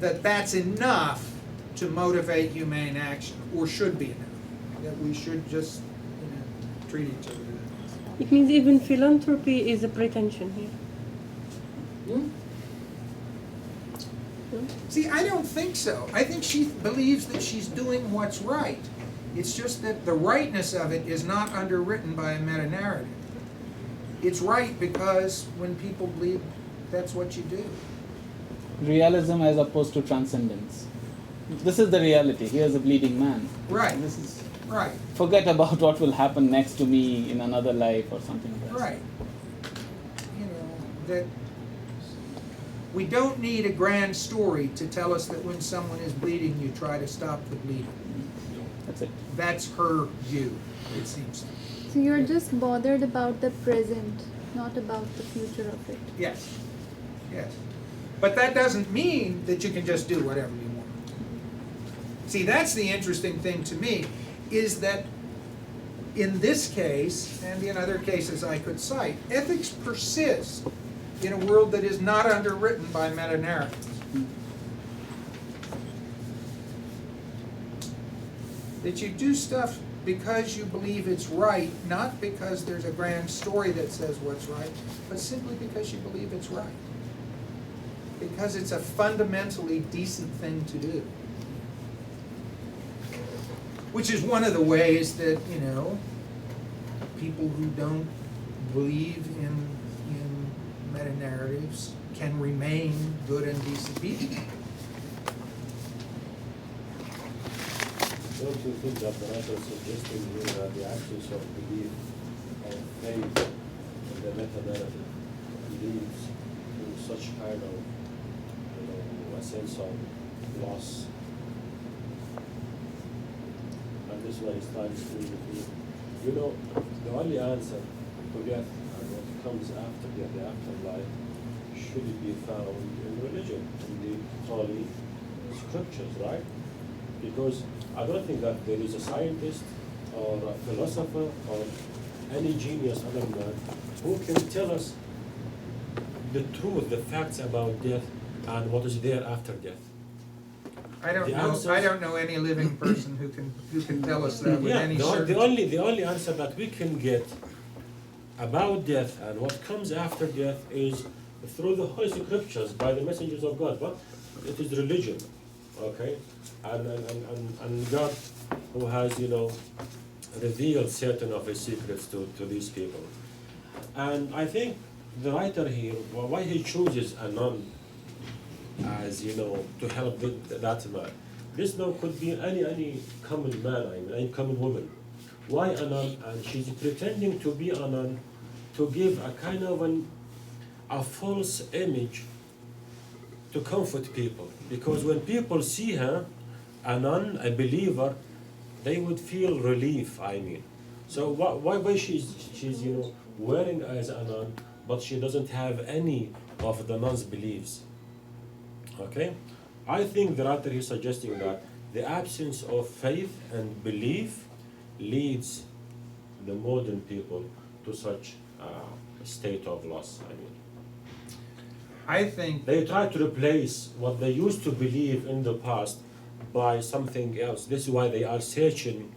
that that's enough to motivate humane action, or should be enough. That we should just, treat each other. It means even philanthropy is a pretension here. See, I don't think so. I think she believes that she's doing what's right. It's just that the rightness of it is not underwritten by a meta-narrative. It's right because when people bleed, that's what you do. Realism as opposed to transcendence. This is the reality. Here's a bleeding man. Right. This is right. Forget about what will happen next to me in another life or something like that. Right. That we don't need a grand story to tell us that when someone is bleeding, you try to stop the bleeding. That's it. That's her view, it seems to me. So you're just bothered about the present, not about the future of it. Yes. Yes. But that doesn't mean that you can just do whatever you want. See, that's the interesting thing to me, is that in this case, and in other cases I could cite, ethics persists in a world that is not underwritten by meta-narratives. That you do stuff because you believe it's right, not because there's a grand story that says what's right, but simply because you believe it's right. Because it's a fundamentally decent thing to do. which is one of the ways that, you know, people who don't believe in meta-narratives can remain good and decent people. Don't you think that the writer is suggesting here that the absence of belief of faith in the meta-narrative leads to such kind of, you know, a sense of loss? And this one is trying to you know, the only answer to death and what comes after death, the afterlife, should be found in religion, in the holy scriptures, right? Because I don't think that there is a scientist or a philosopher or any genius other man who can tell us the truth, the facts about death and what is there after death. I don't The know. answers- I don't know any living person who can tell us that with Yeah, any the certainty. only answer that we can get about death and what comes after death is through the Holy Scriptures by the messengers of God. But it is religion, okay? And God who has, you know, revealed certain of his secrets to these people. And I think the writer here, why he chooses a nun as, you know, to help that man. This nun could be any common man, I mean, any common woman. Why a nun? And she's pretending to be a nun to give a kind of a false image to comfort people. Because when people see her, a nun, a believer, they would feel relief, I mean. So why she's you know, wearing as a nun, but she doesn't have any of the nun's beliefs. Okay? I think the writer is suggesting that the absence of faith and belief leads the modern people to such a state of loss, I mean. I think They try to replace what they used to believe in the past by something else. This is why they are searching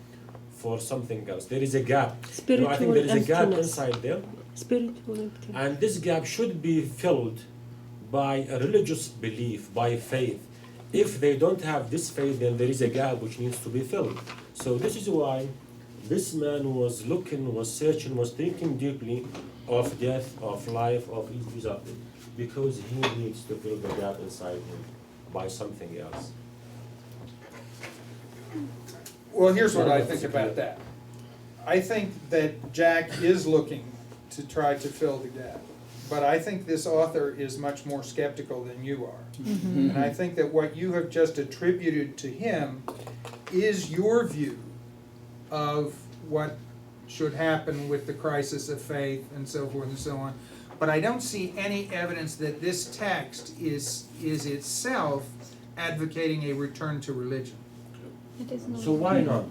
for something else. There is a gap. You know, I think there is a gap emptiness. inside them. Spiritual emptiness. And this gap should be filled by a religious belief, by faith. If they don't have this faith, then there is a gap which needs to be filled. So this is why this man was looking, was searching, was thinking deeply of death, of life, of his because he needs to fill the gap inside him by something else. Well, here's what I think about that. I think that Jack is looking to try to fill the gap, but I think this author is much more skeptical than you are. Mm-hmm. And I think that what you have just attributed to him is your view of what should happen with the crisis of faith and so forth and so on. But I don't see any evidence that this text is itself advocating a return to religion. It is not. So why not?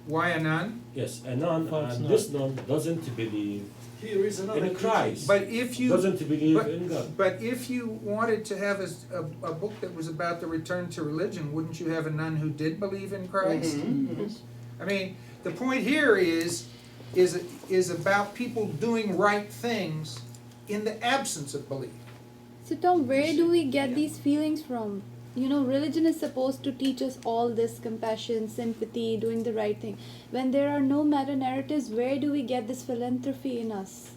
Why a nun? Yes, a nun, False and nun. this nun doesn't believe Here is another in Christ. But if you Doesn't believe in God. But if you wanted to have a book that was about the return to religion, wouldn't you have a nun who did believe in Christ? I mean, the point here is about people doing right things in the absence of belief. So Tom, where do we get these feelings from? You know, religion is supposed to teach us all this compassion, sympathy, doing the right thing. When there are no meta-narratives, where do we get this philanthropy in us?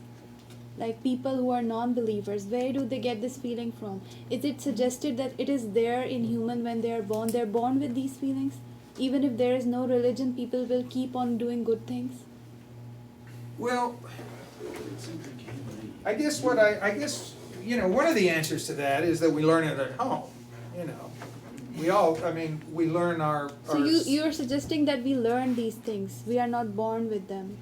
Like people who are non-believers, where do they get this feeling from? Is it suggested that it is there in human when they are born? They're born with these feelings? Even if there is no religion, people will keep on doing good things? Well, I guess you know, one of the answers to that is that we learn it at home. You know, we learn our. So you're suggesting that we learn these things. We are not born with them.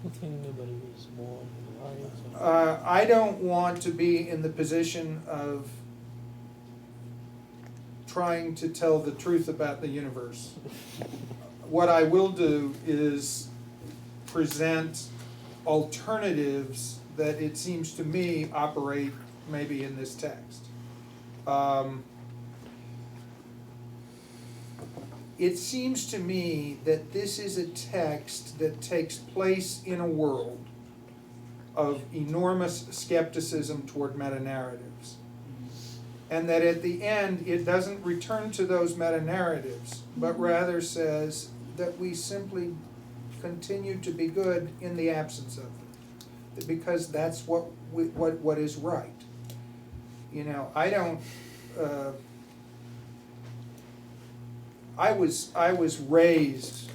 I think nobody was born wise. I don't want to be in the position of trying to tell the truth about the universe. What I will do is present alternatives that it seems to me operate maybe in this text. It seems to me that this is a text that takes place in a world of enormous skepticism toward meta-narratives. and that at the end it doesn't return to those meta-narratives, but rather says that we simply continue to be good in the absence of them, because that's what is right. You know, I don't. I was raised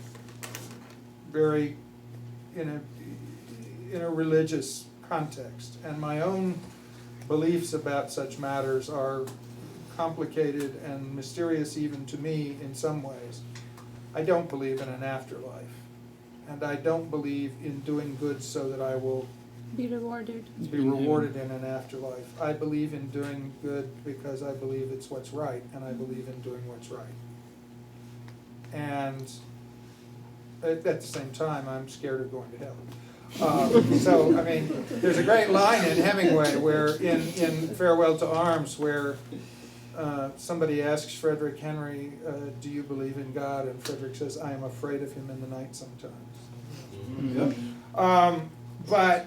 very in a religious context, and my own beliefs about such matters are complicated and mysterious even to me in some ways. I don't believe in an afterlife, and I don't believe in doing good so that I will Be rewarded. be rewarded in an afterlife. I believe in doing good because I believe it's what's right, and I believe in doing what's right. And at the same time, I'm scared of going to hell. So, I mean, there's a great line in Hemingway where, in Farewell to Arms, where somebody asks Frederick Henry, do you believe in God? And Frederick says, I am afraid of him in the night sometimes. Mm-hmm. But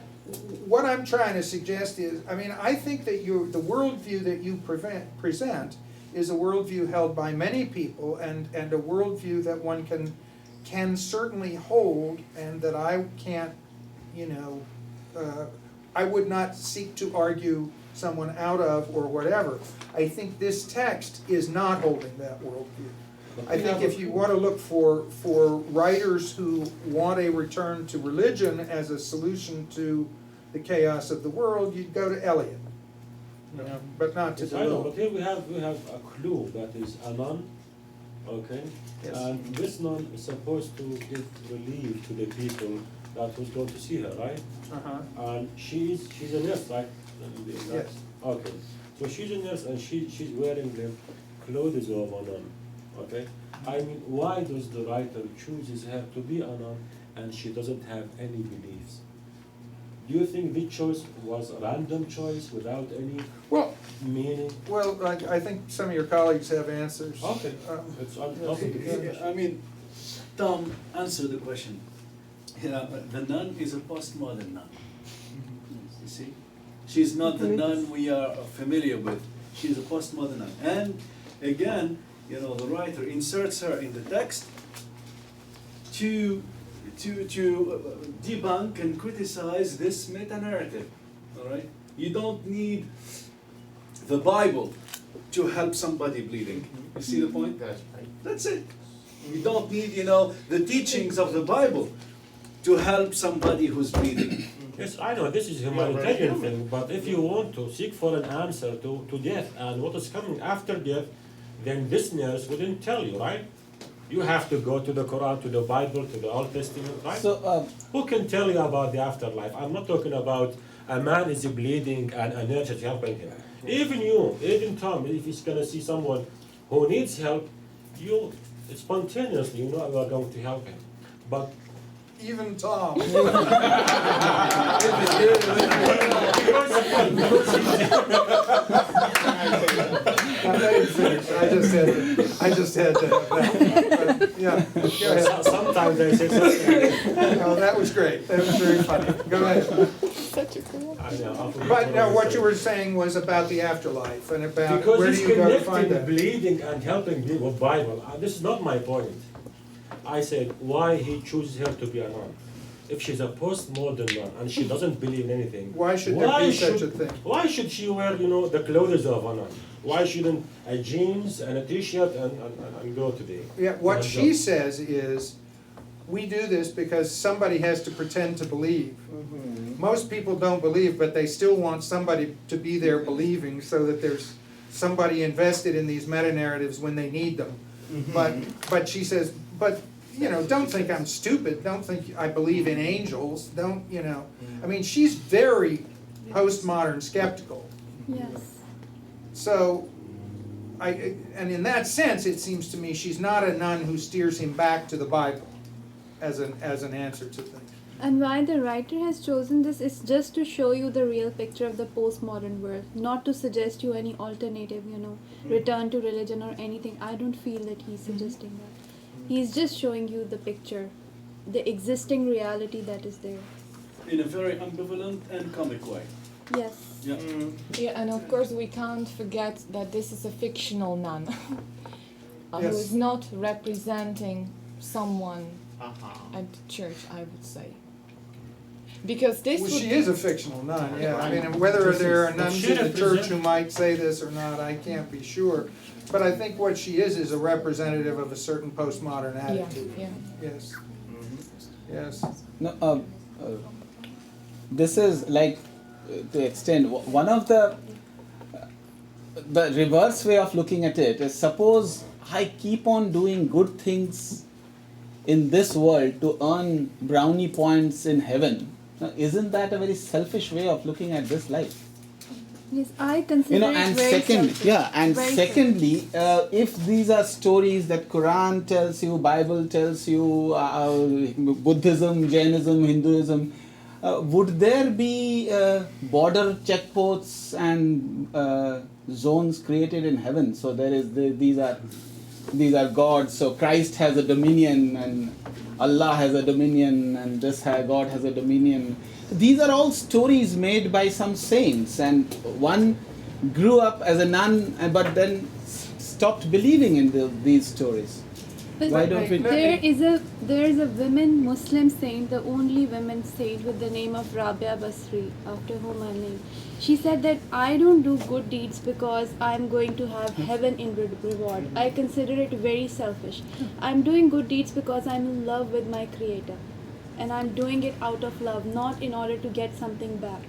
what I'm trying to suggest is, I mean, I think that the worldview that you present is a worldview held by many people, and a worldview that one can certainly hold, and that I can't, you know, I would not seek to argue someone out of or whatever. I think this text is not holding that worldview. I think if you want to look for writers who want a return to religion as a solution to the chaos of the world, you'd go to Eliot. You know, but not to Yes, I know, Deleuze. but here we have a clue that is a nun, okay? Yes. And this nun is supposed to give relief to the people that was going to see her, right? Uh-huh. And she's a nurse, right? Yes. Okay. So she's a nurse and she's wearing the clothes of a nun, okay? I mean, why does the writer chooses her to be a nun and she doesn't have any beliefs? Do you think this choice was a random choice without any meaning? Well, I think some of your colleagues have answers. Okay. I mean, Tom, answer the question. Yeah, the nun is a postmodern nun. You see? She's not the nun we are familiar with. She's a postmodern nun. And again, you know, the writer inserts her in the text to debunk and criticize this meta-narrative. All right? You don't need the Bible to help somebody bleeding. You see the point? That's it. You don't need, you know, the teachings of the Bible to help somebody who's bleeding. Yes, I know this is a humanitarian thing, but if you want to seek for an answer to death and what is coming after death, then this nurse wouldn't tell you, right? You have to go to the Quran, to the Bible, to the Old Testament, right? So, who can tell you about the afterlife? I'm not talking about a man is bleeding and a nurse is helping him. Even you, even Tom, if he's going to see someone who needs help, you spontaneously, you know, you are going to help him. But even Tom. I just had to. Yeah. Go ahead. Sometimes I say something. No, that was great. That was very funny. Go ahead. Such a cool. But no, what you were saying was about the afterlife and about because where it's do you go to find connecting that? bleeding and helping people with Bible. This is not my point. I said why he chooses her to be a nun. If she's a postmodern nun and she doesn't believe in anything, Why should there be such a thing? Why should she wear, you know, the clothes of a nun? Why shouldn't a jeans and a t-shirt and go today? Yeah, what she says is, we do this because somebody has to pretend to believe. Most people don't believe, but they still want somebody to be there believing so that there's somebody invested in these meta-narratives when they need them. But she says, but you know, don't think I'm stupid. Don't think I believe in angels. Don't, you know. I mean, she's very postmodern skeptical. Yes. So, and in that sense, it seems to me she's not a nun who steers him back to the Bible as an answer to things. And why the writer has chosen this is just to show you the real picture of the postmodern world, not to suggest you any alternative, you know, return to religion or anything. I don't feel that he's suggesting that. He's just showing you the picture, the existing reality that is there. In a very ambivalent and comic way. Yes. Yeah. Yeah, and of course we can't forget that this is a fictional nun who Yes. is not representing someone Uh-huh. at the church, I would say. Because this Well, would she be is a fictional nun, yeah. I mean, and whether there are nuns in the church who might say this or not, I can't be sure. But I think what she is a representative of a certain postmodern attitude. yeah. Yes. Yes. No, this is like to extend one of the reverse way of looking at it is, suppose I keep on doing good things in this world to earn brownie points in heaven. Now, isn't that a very selfish way of looking at this life? Yes, I consider You know, it and very second, selfish. yeah, and Very secondly, if these are stories that Quran tells you, Bible tells you, Buddhism, Jainism, Hinduism, would there be border checkposts and zones created in heaven? So there is these are gods. So Christ has a dominion, and Allah has a dominion, and God has a dominion. These are all stories made by some saints, and one grew up as a nun, but then stopped believing in these stories. But Why don't we? there is a women Muslim saint, the only women saint with the name of Rabia Basri, after whom I name. She said that I don't do good deeds because I'm going to have heaven in reward. I consider it very selfish. I'm doing good deeds because I'm in love with my Creator, and I'm doing it out of love, not in order to get something back.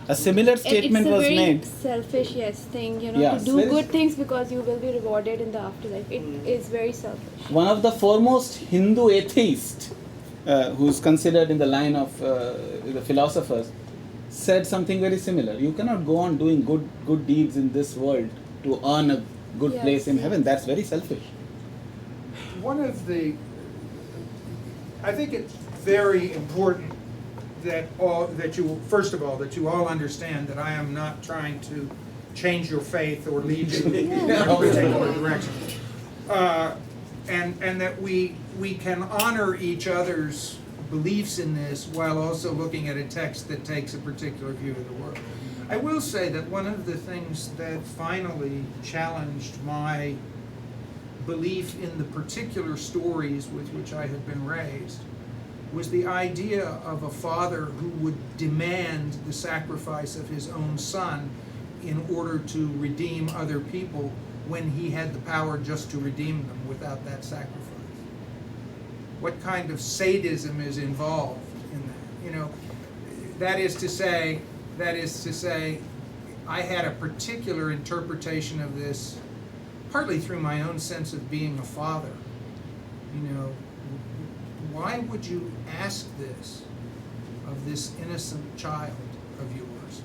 A similar statement was made. It's a very selfish, thing, Yeah, to do very- good things because you will be rewarded in the afterlife. It is very selfish. One of the foremost Hindu atheists, who's considered in the line of the philosophers, said something very similar. You cannot go on doing good deeds in this world to earn a good Yes, place in yes. heaven. That's very selfish. I think it's very important that you all understand that I am not trying to change your faith or lead you in a particular direction. And that we can honor each other's beliefs in this while also looking at a text that takes a particular view of the world. I will say that one of the things that finally challenged my belief in the particular stories with which I had been raised was the idea of a father who would demand the sacrifice of his own son in order to redeem other people when he had the power just to redeem them without that sacrifice. What kind of sadism is involved in that? That is to say, I had a particular interpretation of this, partly through my own sense of being a father. Why would you ask this of this innocent child of yours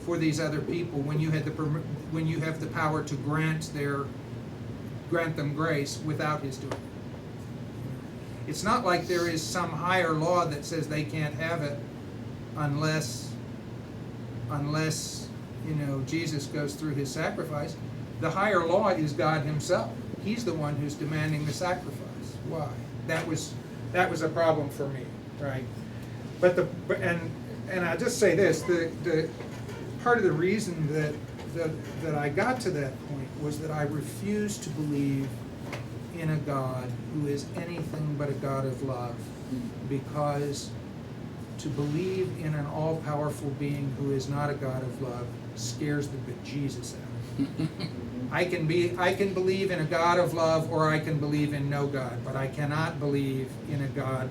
for these other people when you have the power to grant them grace without his doing it? It's not like there is some higher law that says they can't have it unless Jesus goes through his sacrifice. The higher law is God himself. He's the one who's demanding the sacrifice. Why? That was a problem for me, right? And I'll just say this: the part of the reason that I got to that point was that I refused to believe in a God who is anything but a God of love, because to believe in an all-powerful being who is not a God of love scares the bejesus out of me. I can believe in a God of love, or I can believe in no God, but I cannot believe in a God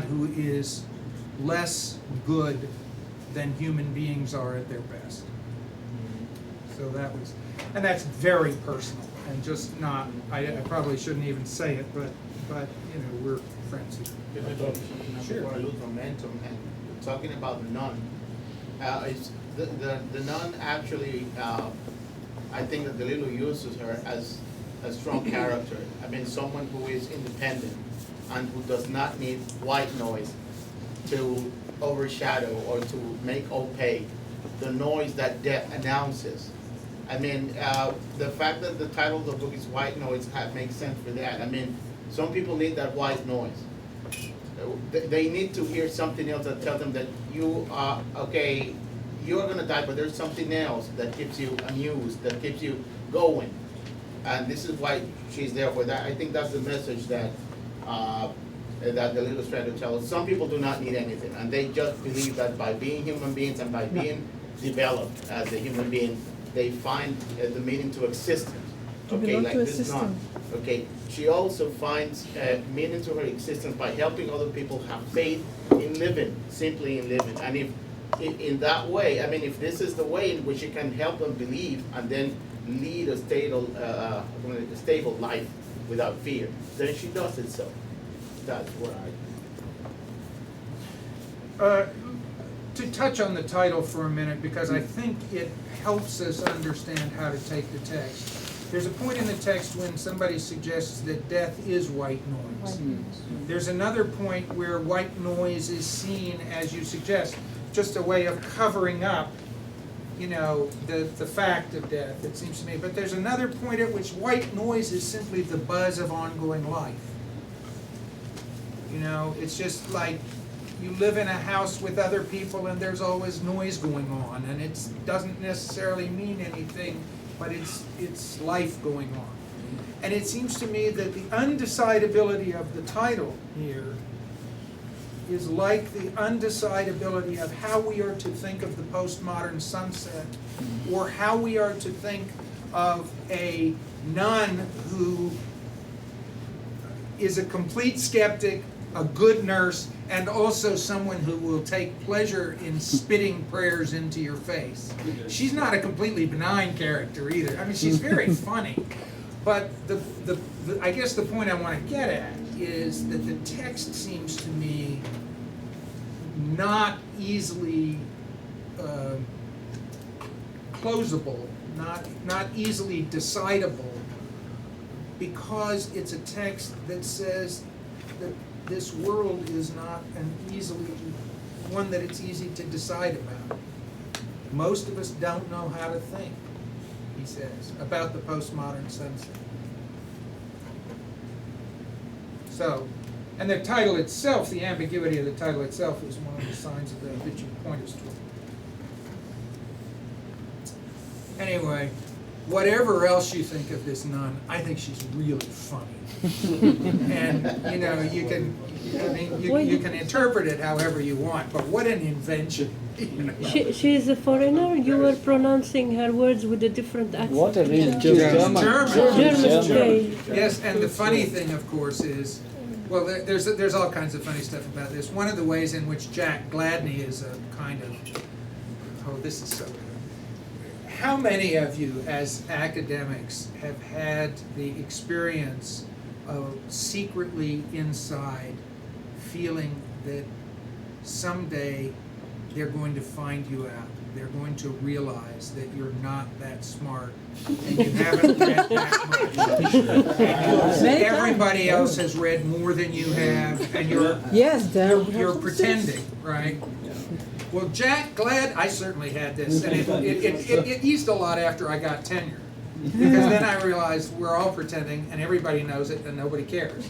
who is less good than human beings are at their best. So that's very personal, and just not. I probably shouldn't even say it, but we're friends here. Sure. Want to lose momentum, and talking about the nun. The nun actually, I think that the Lilu uses her as a strong character. I mean, someone who is independent and who does not need white noise to overshadow or to make opaque the noise that death announces. I mean, the fact that the title of the book is White Noise makes sense for that. I mean, some people need that white noise. they need to hear something else that tells them that you are, okay, you're gonna die, but there's something else that keeps you amused, that keeps you going. And this is why she's there for that. I think that's the message that that the little trying to tell us. Some people do not need anything, and they just believe that by being human beings and by being developed as a human being, they find the meaning to existence. To Okay, belong like to a this system. nun. Okay, she also finds meaning to her existence by helping other people have faith in living, simply in living. And if in that way, I mean, if this is the way in which you can help them believe and then lead a stable life without fear, then she does it so. That's what To touch on the title for a minute, because I think it helps us understand how to take the text. There's a point in the text when somebody suggests that death is white noise. There's another point where white noise is seen, as you suggest, just a way of covering up, you know, the fact of death, it seems to me. But there's another point at which white noise is simply the buzz of ongoing life. You know, it's just like you live in a house with other people and there's always noise going on, and it doesn't necessarily mean anything, but it's life going on. And it seems to me that the undecidability of the title here is like the undecidability of how we are to think of the postmodern sunset, or how we are to think of a nun who is a complete skeptic, a good nurse, and also someone who will take pleasure in spitting prayers into your face. She's not a completely benign character either. I mean, she's very funny. But I guess the point I want to get at is that the text seems to me not easily closable, not easily decidable, because it's a text that says that this world is not one that it's easy to decide about. Most of us don't know how to think, he says, about the postmodern sunset. So, and the title itself, the ambiguity of the title itself, is one of the signs of that you point us toward. Anyway, whatever else you think of this nun, I think she's really funny. And you know, you can interpret it however you want, but what an invention. You know? She is a foreigner. You were pronouncing her words with a different accent. What a real German. Okay. Yes, and the funny thing, of course, is, well, there's all kinds of funny stuff about this. One of the ways in which Jack Gladney is a kind of, oh, this is so good. How many of you as academics have had the experience of secretly inside feeling that someday they're going to find you out? They're going to realize that you're not that smart and you haven't read that much. And everybody else has read more than you have, and you're pretending, right? Well, Jack Glad, I certainly had this, and it eased a lot after I got tenure. Because then I realized we're all pretending, and everybody knows it, and nobody cares.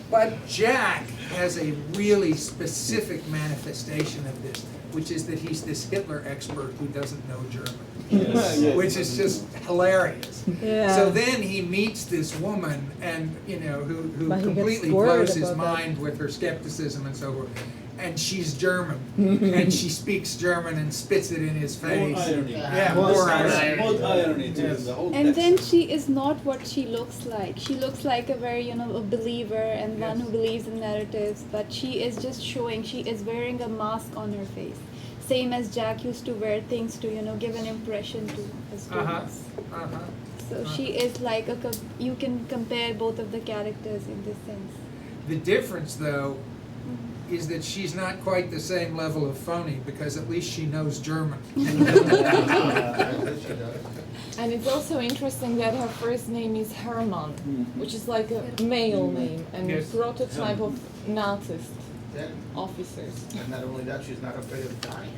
But Jack has a really specific manifestation of this, which is that he's this Hitler expert who doesn't know German. Yes. Which is just hilarious. Yeah. So then he meets this woman, and you know, who completely blows his mind with her skepticism and so forth. And she's German, and she speaks German and spits it in his face. More irony. Yeah, more irony. More irony to the whole And text. then she is not what she looks like. She looks like a very, a believer and one who believes in narratives, but she is just showing, she is wearing a mask on her face. Same as Jack used to wear things to, give an impression to his students. So she is like, you can compare both of the characters in this sense. The difference, though, is that she's not quite the same level of phony, because at least she knows German. And it's also interesting that her first name is Hermann, which is like a male name and prototype of Nazist officers. And not only that, she's not afraid of dying.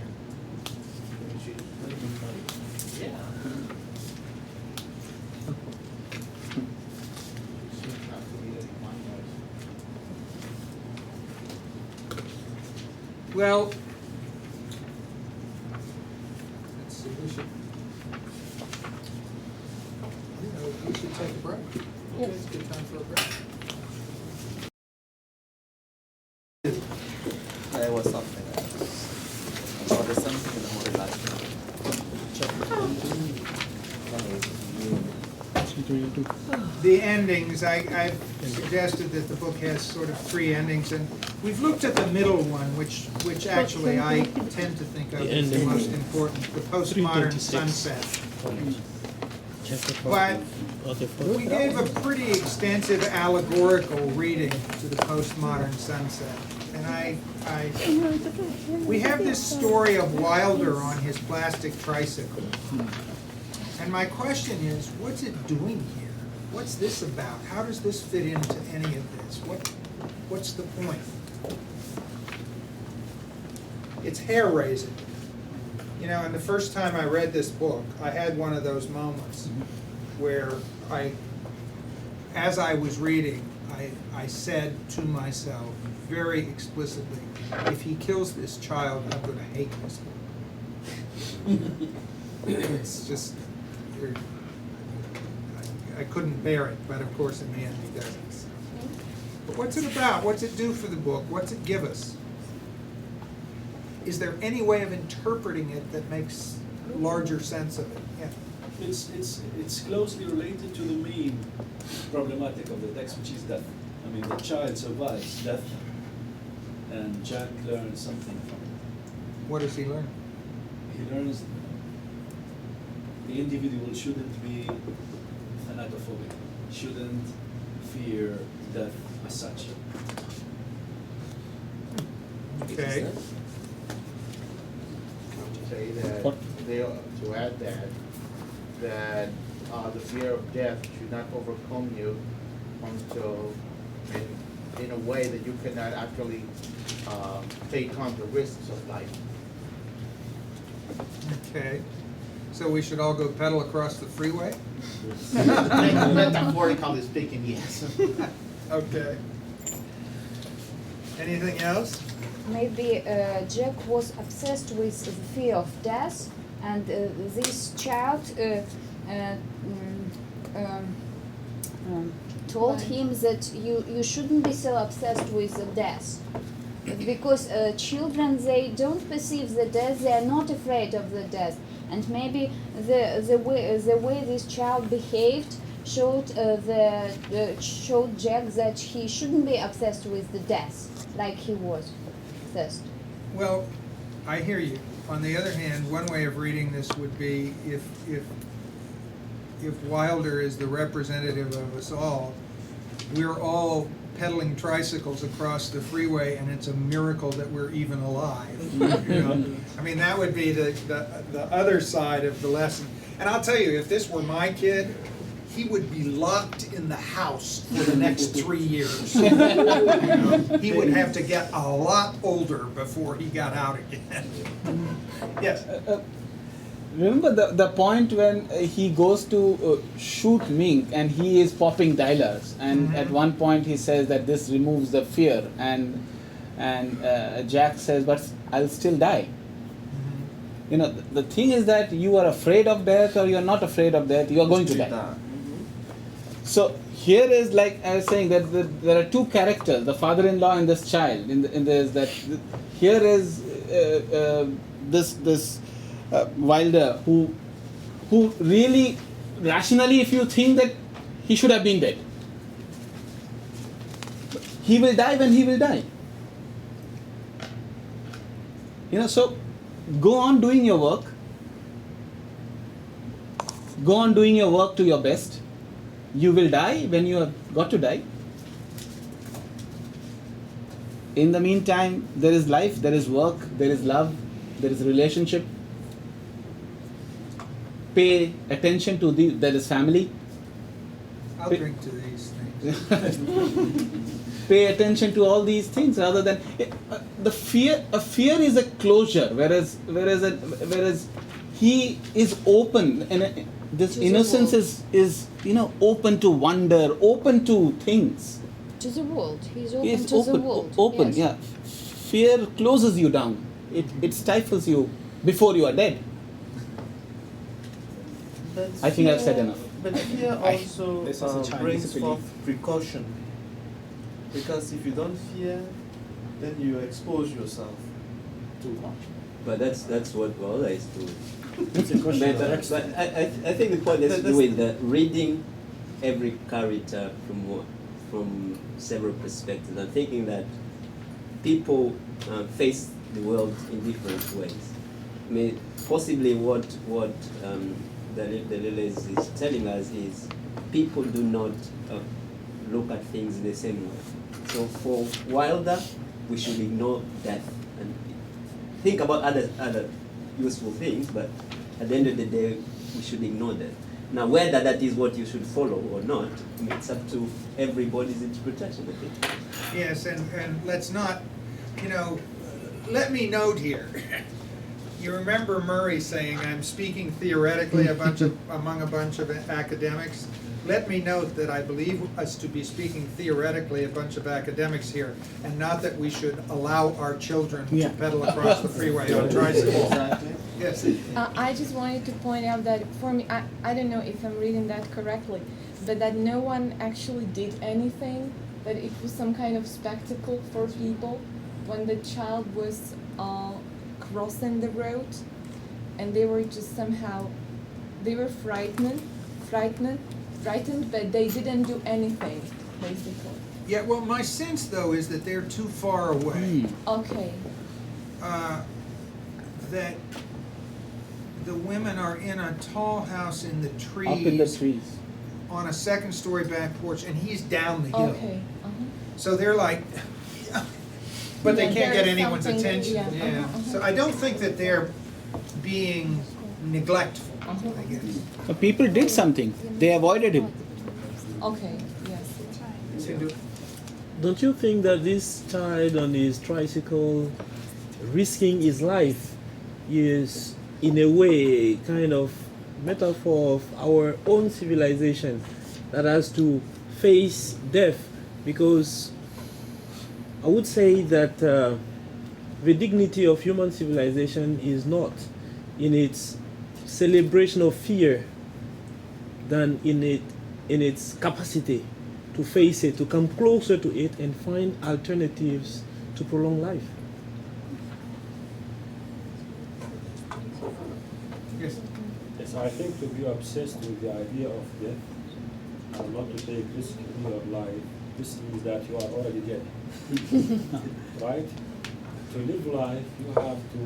Well, let's see, we should take a break. Okay, it's a good time for a break. There was something else. Or there's something in the more relaxed. The endings, I've suggested that the book has sort of three endings, and we've looked at the middle one, which actually I tend to think of as the most important, the postmodern 326. sunset. Chapter But 44. we gave a pretty extensive allegorical reading to the postmodern sunset. And we have this story of Wilder on his plastic tricycle. And my question is, what's it doing here? What's this about? How does this fit into any of this? What's the point? It's hair-raising. You know, and the first time I read this book, I had one of those moments where as I was reading, I said to myself very explicitly, if he kills this child, I'm going to hate this book. It's just, I couldn't bear it, but of course in the end he doesn't. But what's it about? What's it do for the book? What's it give us? Is there any way of interpreting it that makes larger sense of it? Yeah. It's closely related to the main problematic of the text, which is death. I mean, the child survives death, and Jack learns something from it. What does he learn? He learns the individual shouldn't be thanatophobic, shouldn't fear death as such. Okay. Say that to add that the fear of death should not overcome you until in a way that you cannot actually take on the risks of life. Okay. So we should all go pedal across the freeway? Metaphorically speaking, yes. Okay. Anything else? Maybe Jack was obsessed with the fear of death, and this child told him that you shouldn't be so obsessed with death. Because children, they don't perceive the death, they are not afraid of the death. And maybe the way this child behaved showed showed Jack that he shouldn't be obsessed with the death like he was obsessed. Well, I hear you. On the other hand, one way of reading this would be if Wilder is the representative of us all, we're all pedaling tricycles across the freeway, and it's a miracle that we're even alive. You know? I mean, that would be the other side of the lesson. And I'll tell you, if this were my kid, he would be locked in the house for the next 3 years. You know? He would have to get a lot older before he got out again. Yes. Remember the point when he goes to shoot mink and he is popping dialers, and at one point he says that this removes the fear, and Jack says, but I'll still die. You know, the thing is that you are afraid of death or you are not afraid of death, you are going to die. So here is, like I was saying, that there are two characters, the father-in-law and this child. In this, that here is this Wilder who really rationally, if you think that he should have been dead, he will die when he will die. You know, so go on doing your work. Go on doing your work to your best. You will die when you have got to die. In the meantime, there is life, there is work, there is love, there is relationship. Pay attention to there is family. I'll drink to these things. Pay attention to all these things rather than the fear. A fear is a closure, whereas he is open, and this innocence is open to wonder, open to things. To the world. He's open He's to the world. Open, yes. yeah. fear closes you down. It stifles you before you are dead. But I think I've fear- said enough. But fear also This was a Chinese brings belief. forth precaution. Because if you don't fear, then you expose yourself too much. But that's what we always do. It's a question of But extent. I think the point has to do That's- with reading every character from several perspectives and thinking that people face the world in different ways. I mean, possibly what Lilia is telling us is people do not look at things in the same way. So for Wilder, we should ignore death and think about other useful things, but at the end of the day, we should ignore that. Now, whether that is what you should follow or not, I mean, it's up to everybody's interpretation, I think. Yes, and let's not, let me note here. You remember Murray saying, I'm speaking theoretically among a bunch of academics? Let me note that I believe us to be speaking theoretically a bunch of academics here, and not that we should allow our children to pedal across the freeway on tricycles. Exactly. Yes. I just wanted to point out that for me, I don't know if I'm reading that correctly, but that no one actually did anything, that it was some kind of spectacle for people when the child was crossing the road, and they were just somehow, they were frightened, but they didn't do anything, basically. Yeah, well, my sense, though, is that they're too far away. Okay. That the women are in a tall house in the trees. Up in the trees. On a second-story back porch, and he's down the hill. Okay. So they're like, but they Yeah, can't there get is anyone's something- attention. yeah, So I don't think that they're being neglectful, I guess. The people did something. They avoided him. Okay, yes. Don't you think that this child on his tricycle risking his life is in a way kind of metaphor of our own civilization that has to face death? Because I would say that the dignity of human civilization is not in its celebration of fear than in its capacity to face it, to come closer to it and find alternatives to prolong life. Yes. Yes, I think to be obsessed with the idea of death and not to take risk in your life, this means that you are already dead. Right? To live life, you have to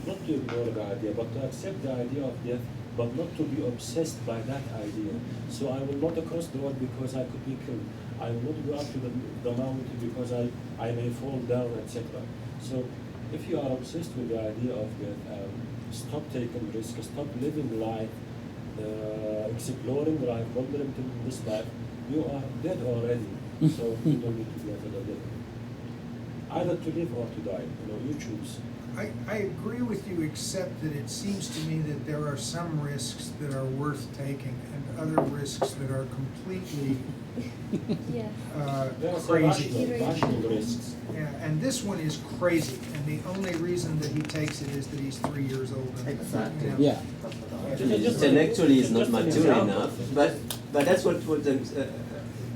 not to ignore the idea, but to accept the idea of death, but not to be obsessed by that idea. So I will not cross the road because I could be killed. I will not go up to the mountain because I may fall down, etc. So if you are obsessed with the idea of death, stop taking risks, stop living life, exploring life, wandering in this life, you are dead already. So you don't need to be another dead. Either to live or to die, you choose. I agree with you, except that it seems to me that there are some risks that are worth taking and other risks that are completely There are some crazy. rational risks. Yeah, and this one is crazy, and the only reason that he takes it is that he's 3 years old. Exactly. Yeah. Intellectually is not mature enough, but that's what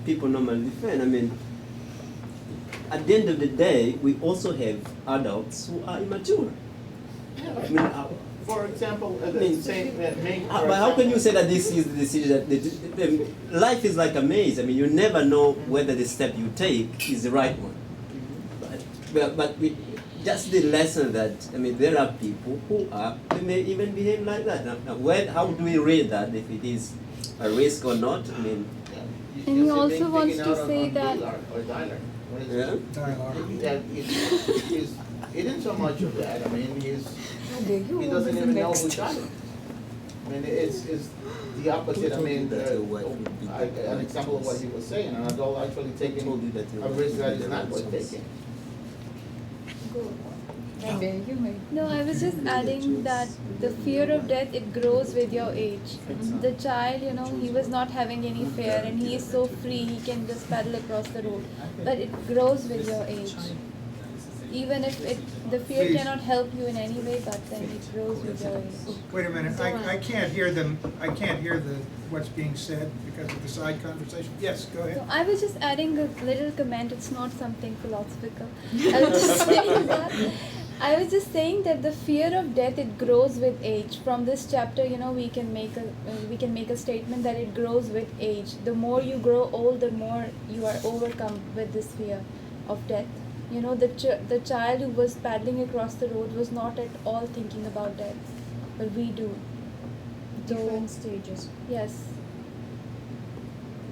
people normally defend. I mean, at the end of the day, we also have adults who are immature. I mean, For example, but how can you say that this is the decision? Life is like a maze. I mean, you never know whether the step you take is the right one. But just the lesson that, I mean, there are people who may even behave like that. Now how do we read that, if it is a risk or not? I mean, And he also wants to say that. yeah. It isn't so much of that. I mean, he doesn't even know who shot him. I mean, it's the opposite. I mean, an example of what he was saying, an adult actually taking a risk that is not worth taking. No, I was just adding that the fear of death, it grows with your age. The child, he was not having any fear and he is so free, he can just paddle across the road. But it grows with your age. Even if the fear Please. cannot help you in any way, but then it grows with your age. Wait a minute, I can't hear them, I can't hear what's being said because of the side conversation. Yes, go So ahead. I was just adding a little comment. It's not something philosophical. I was just saying that. I was just saying that the fear of death, it grows with age. From this chapter, we can make a statement that it grows with age. The more you grow old, the more you are overcome with this fear of death. The child who was paddling across the road was not at all thinking about death, but we do. Different stages Yes.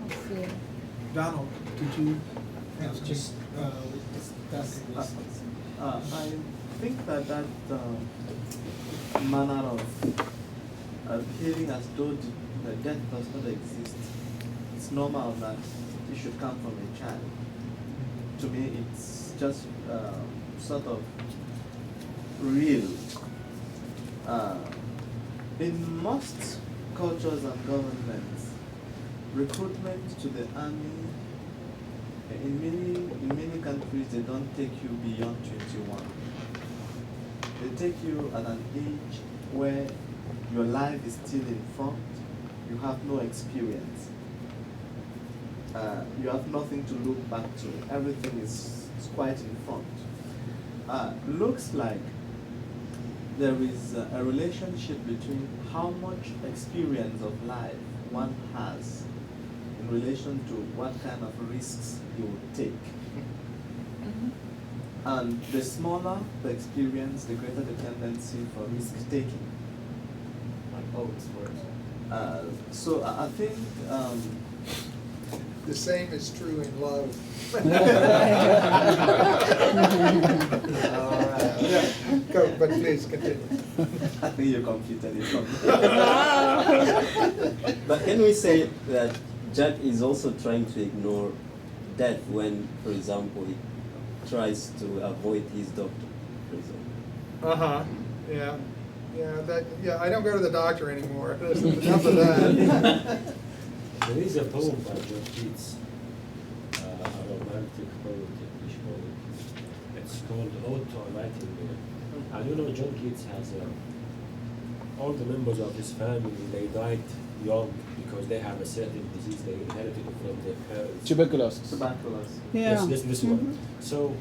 of fear. Donald, did you have Just, I think that manner of behaving as though the death does not exist, it's normal that it should come from a child. To me, it's just sort of real. In most cultures and governments, recruitment to the army, in many countries, they don't take you beyond 21. They take you at an age where your life is still in front, you have no experience. You have nothing to look back to. Everything is quite in front. Looks like there is a relationship between how much experience of life one has in relation to what kind of risks you would take. And the smaller the experience, the greater the tendency for risk taking. So I think the same is true in love. Yeah, go, but please continue. I think you completed it. But can we say that Jack is also trying to ignore death when, for example, he tries to avoid his doctor, for example? Yeah. I don't go to the doctor anymore. There's enough of that. There is a poem by John Keats, a romantic poem, English poem. It's called Ode to a Nightingale. And John Keats has all the members of his family, they died young because they have a certain disease they inherited from their parents. Tuberculosis. Yeah. Yes, this one. So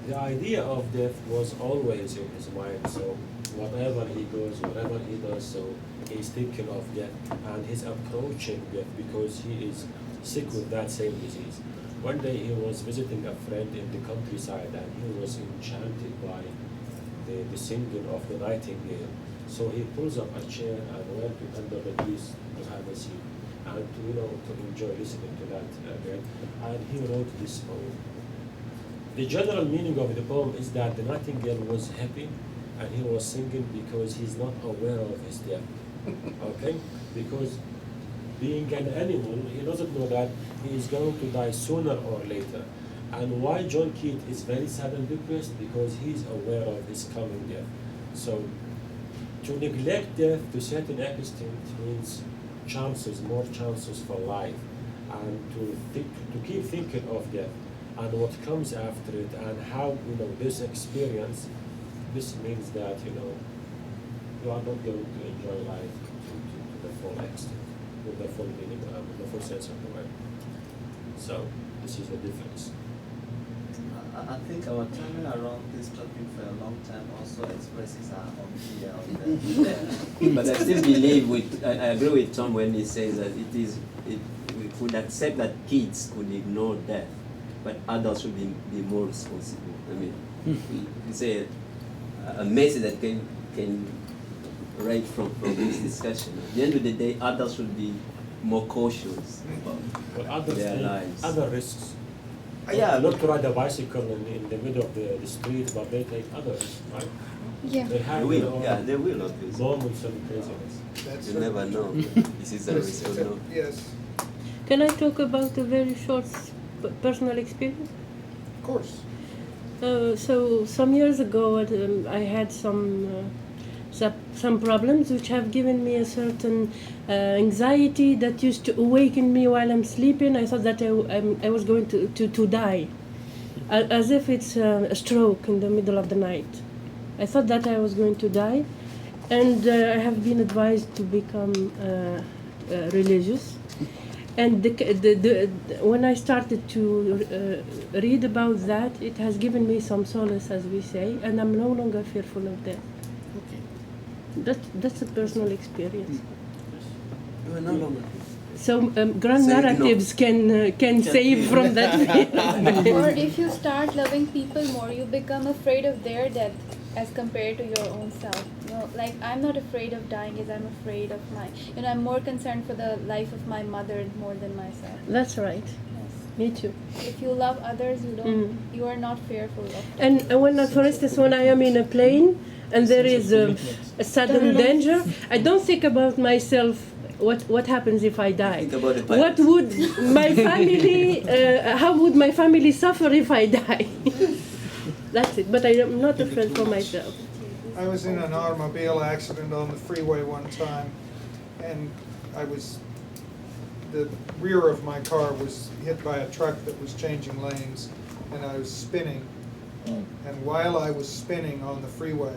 the idea of death was always in his mind. So whatever he goes, whatever he does, so he's thinking of death and he's approaching death because he is sick with that same disease. One day he was visiting a friend in the countryside and he was enchanted by the singing of the nightingale. So he pulls up a chair and went under the trees to have a seat and to enjoy listening to that bird. And he wrote this poem. The general meaning of the poem is that the nightingale was happy and he was singing because he's not aware of his death. Okay? Because being an animal, he doesn't know that he is going to die sooner or later. And why John Keats is very sad and depressed? Because he's aware of his coming death. So to neglect death to certain extent means more chances for life, and to keep thinking of death and what comes after it and how this experience. This means that you are not going to enjoy life to the full extent, with the full meaning, with the full sense of the word. So this is the difference. I think our turning around this topic for a long time also expresses our own fear of death. But I still believe I agree with Tom when he says that we could accept that kids could ignore death, but adults should be more responsible. I mean, we say a message that can right from this discussion. At the end of the day, adults should be more cautious about their lives. Other risks. Yeah, not to ride a bicycle in the middle of the street, but they take other risks, right? Yeah. They have they will obviously. Moments of craziness. You never know. This is a risk or no. Yes. Can I talk about a very short personal experience? Of course. So some years ago, I had some problems which have given me a certain anxiety that used to awaken me while I'm sleeping. I thought that I was going to die. as if it's a stroke in the middle of the night. I thought that I was going to die, and I have been advised to become religious. And when I started to read about that, it has given me some solace, as we say, and I'm no longer fearful of death. Okay. That's a personal experience. You are no longer. So grand narratives can save from that. Or if you start loving people more, you become afraid of their death as compared to your own self. You know, like I'm not afraid of dying, as I'm afraid of my. You know, I'm more concerned for the life of my mother more than myself. That's right. Yes. Me too. If you love others, you don't. You are not fearful of death. And when, for instance, when I am in a plane and there is a sudden danger, I don't think about myself. What happens if I die? Think about the What would my family? How would my family suffer if I die? That's it. But I am not afraid for myself. I was in an automobile accident on the freeway one time, and the rear of my car was hit by a truck that was changing lanes, and I was spinning. And while I was spinning on the freeway,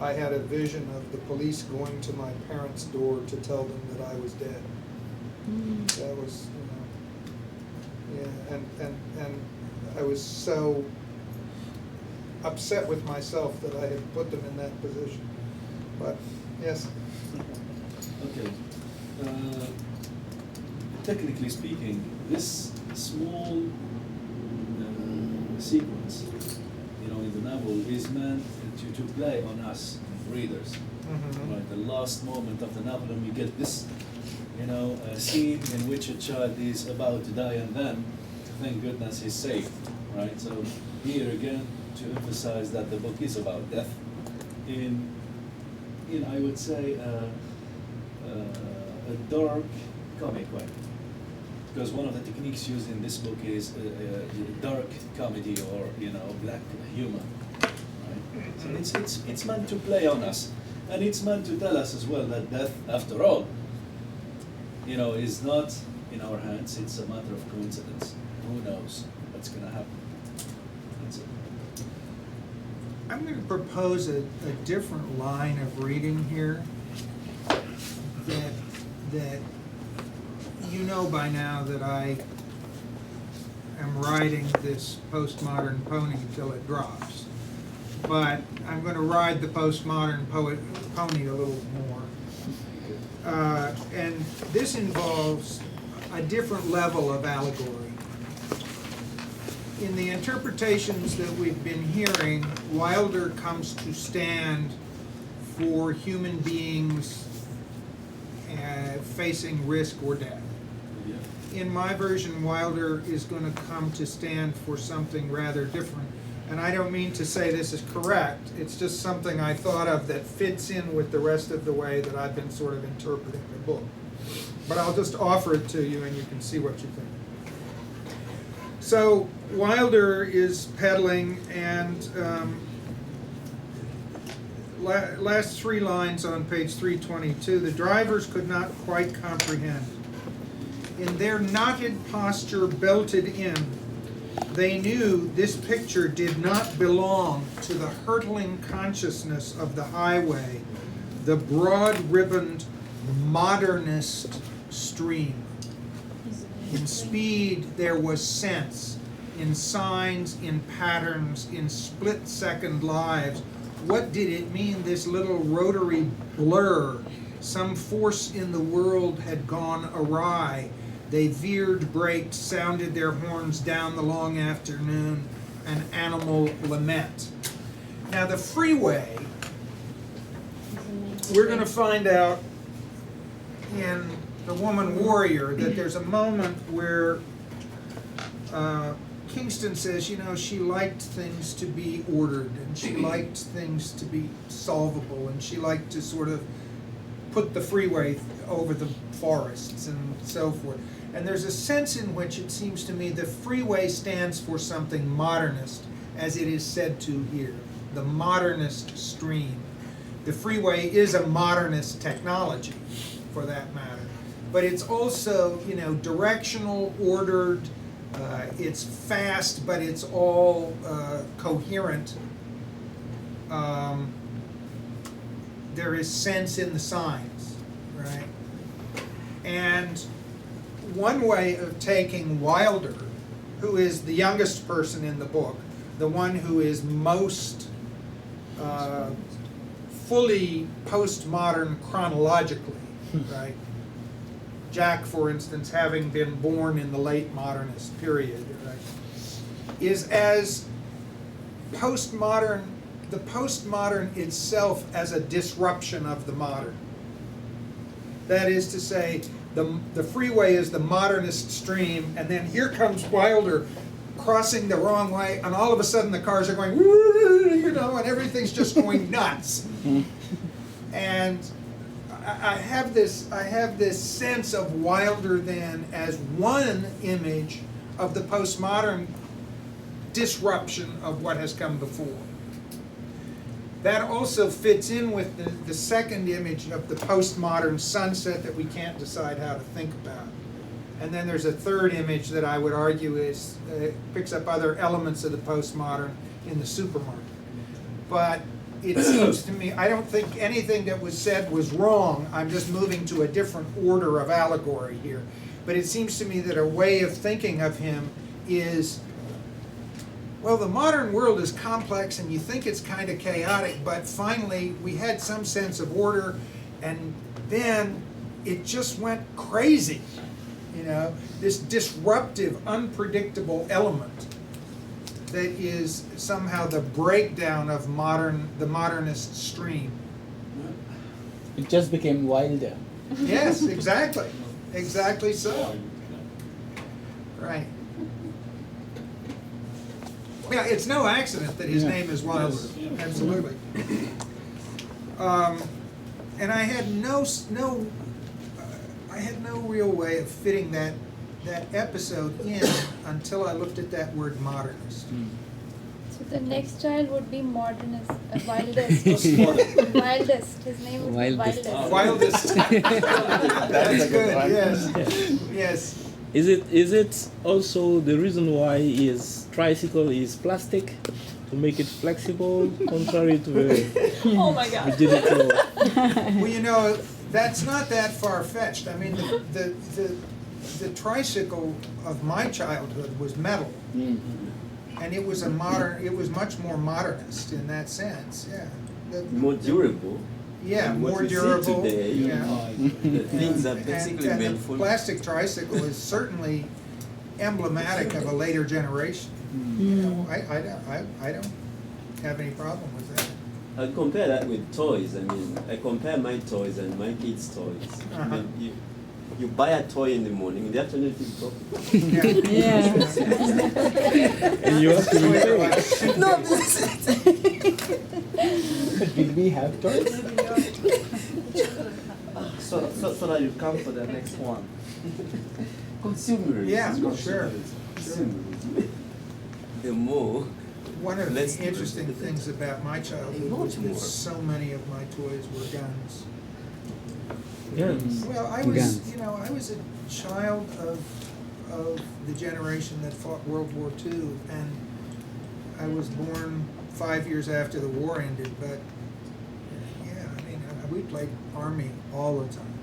I had a vision of the police going to my parents' door to tell them that I was dead. That was, yeah, and I was so upset with myself that I had put them in that position. But, yes. Okay. Technically speaking, this small sequence, in the novel is meant to play on us readers. Right, the last moment of the novel, and we get this, scene in which a child is about to die, and then, thank goodness, he's saved. Right. So here again, to emphasize that the book is about death, in I would say a dark comic way. Because one of the techniques used in this book is dark comedy, or black humor. Right? So it's meant to play on us, and it's meant to tell us as well that death, after all, is not in our hands. It's a matter of coincidence. Who knows what's going to happen? That's it. I'm going to propose a different line of reading here that you know by now that I am riding this postmodern pony till it drops. But I'm going to ride the postmodern pony a little more. And this involves a different level of allegory. In the interpretations that we've been hearing, Wilder comes to stand for human beings facing risk or death. In my version, Wilder is going to come to stand for something rather different. And I don't mean to say this is correct, it's just something I thought of that fits in with the rest of the way that I've been sort of interpreting the book. But I'll just offer it to you and you can see what you think. So Wilder is peddling, and last three lines on page 322, the drivers could not quite comprehend. In their knotted posture belted in, they knew this picture did not belong to the hurtling consciousness of the highway, the broad-ribboned modernist stream. In speed there was sense, in signs, in patterns, in split-second lives. What did it mean, this little rotary blur? Some force in the world had gone awry. They veered, braked, sounded their horns down the long afternoon, an animal lament. Now the freeway, we're going to find out in The Woman Warrior that there's a moment where Kingston says, she liked things to be ordered, and she liked things to be solvable, and she liked to sort of put the freeway over the forests and so forth. And there's a sense in which it seems to me the freeway stands for something modernist, as it is said to here, the modernist stream. The freeway is a modernist technology, for that matter. But it's also, directional, ordered, It's fast, but it's all coherent. There is sense in the signs, right? And one way of taking Wilder, who is the youngest person in the book, the one who is most fully postmodern chronologically, right? Jack, for instance, having been born in the late modernist period, right, is as postmodern, the postmodern itself as a disruption of the modern. That is to say, the freeway is the modernist stream, and then here comes Wilder crossing the wrong way, and all of a sudden the cars are going, you know, and everything's just going nuts. And I have this sense of Wilder then as one image of the postmodern disruption of what has come before. That also fits in with the second image of the postmodern sunset that we can't decide how to think about. And then there's a third image that I would argue is picks up other elements of the postmodern in the supermarket. But it seems to me, I don't think anything that was said was wrong. I'm just moving to a different order of allegory here. But it seems to me that a way of thinking of him is, well, the modern world is complex and you think it's kind of chaotic, but finally we had some sense of order, and then it just went crazy. You know, this disruptive, unpredictable element that is somehow the breakdown of the modernist stream. It just became wilder. Yes, exactly. Exactly so. Right. Yeah, it's no accident that his name is Wilder. Absolutely. And I had no real way of fitting that episode in until I looked at that word modernist. So the next child would be modernist, wildest. Wildest. His name would be Wildest. Wildest. That's good. Yes. Yes. Is it also the reason why his tricycle is plastic to make it flexible, contrary to the Oh my God. rigidity? Well, you know, that's not that far-fetched. I mean, the tricycle of my childhood was metal, and it was much more modernist in that sense. Yeah. More durable. Yeah, And what more we see durable. today, Yeah. the things are basically and made the for. plastic tricycle is certainly emblematic of a later generation. You know, I don't have any problem with that. I compare that with toys. I mean, I compare my toys and my kids' toys. I mean, you buy a toy in the morning, in the afternoon it is broken. Yeah. And you have to repair. No, Did we have toys? So that you come for the next one. Consumerism. Yeah, sure. Consumerism. The more. One of Let's the interesting things about my childhood was that so many of my toys were guns. Guns. Well, I was a child of the generation that fought World War II, and I was born 5 years after the war ended, but yeah, I mean, we played Army all the time.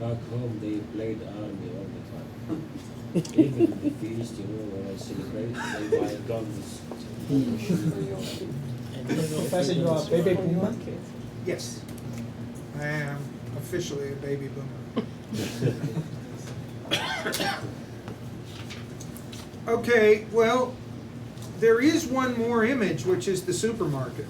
Back home, they played army all the time. Even the feast, when I celebrate, they buy guns. Professor, you are a baby boomer? Yes, I am officially a baby boomer. Okay, well, there is one more image, which is the supermarket.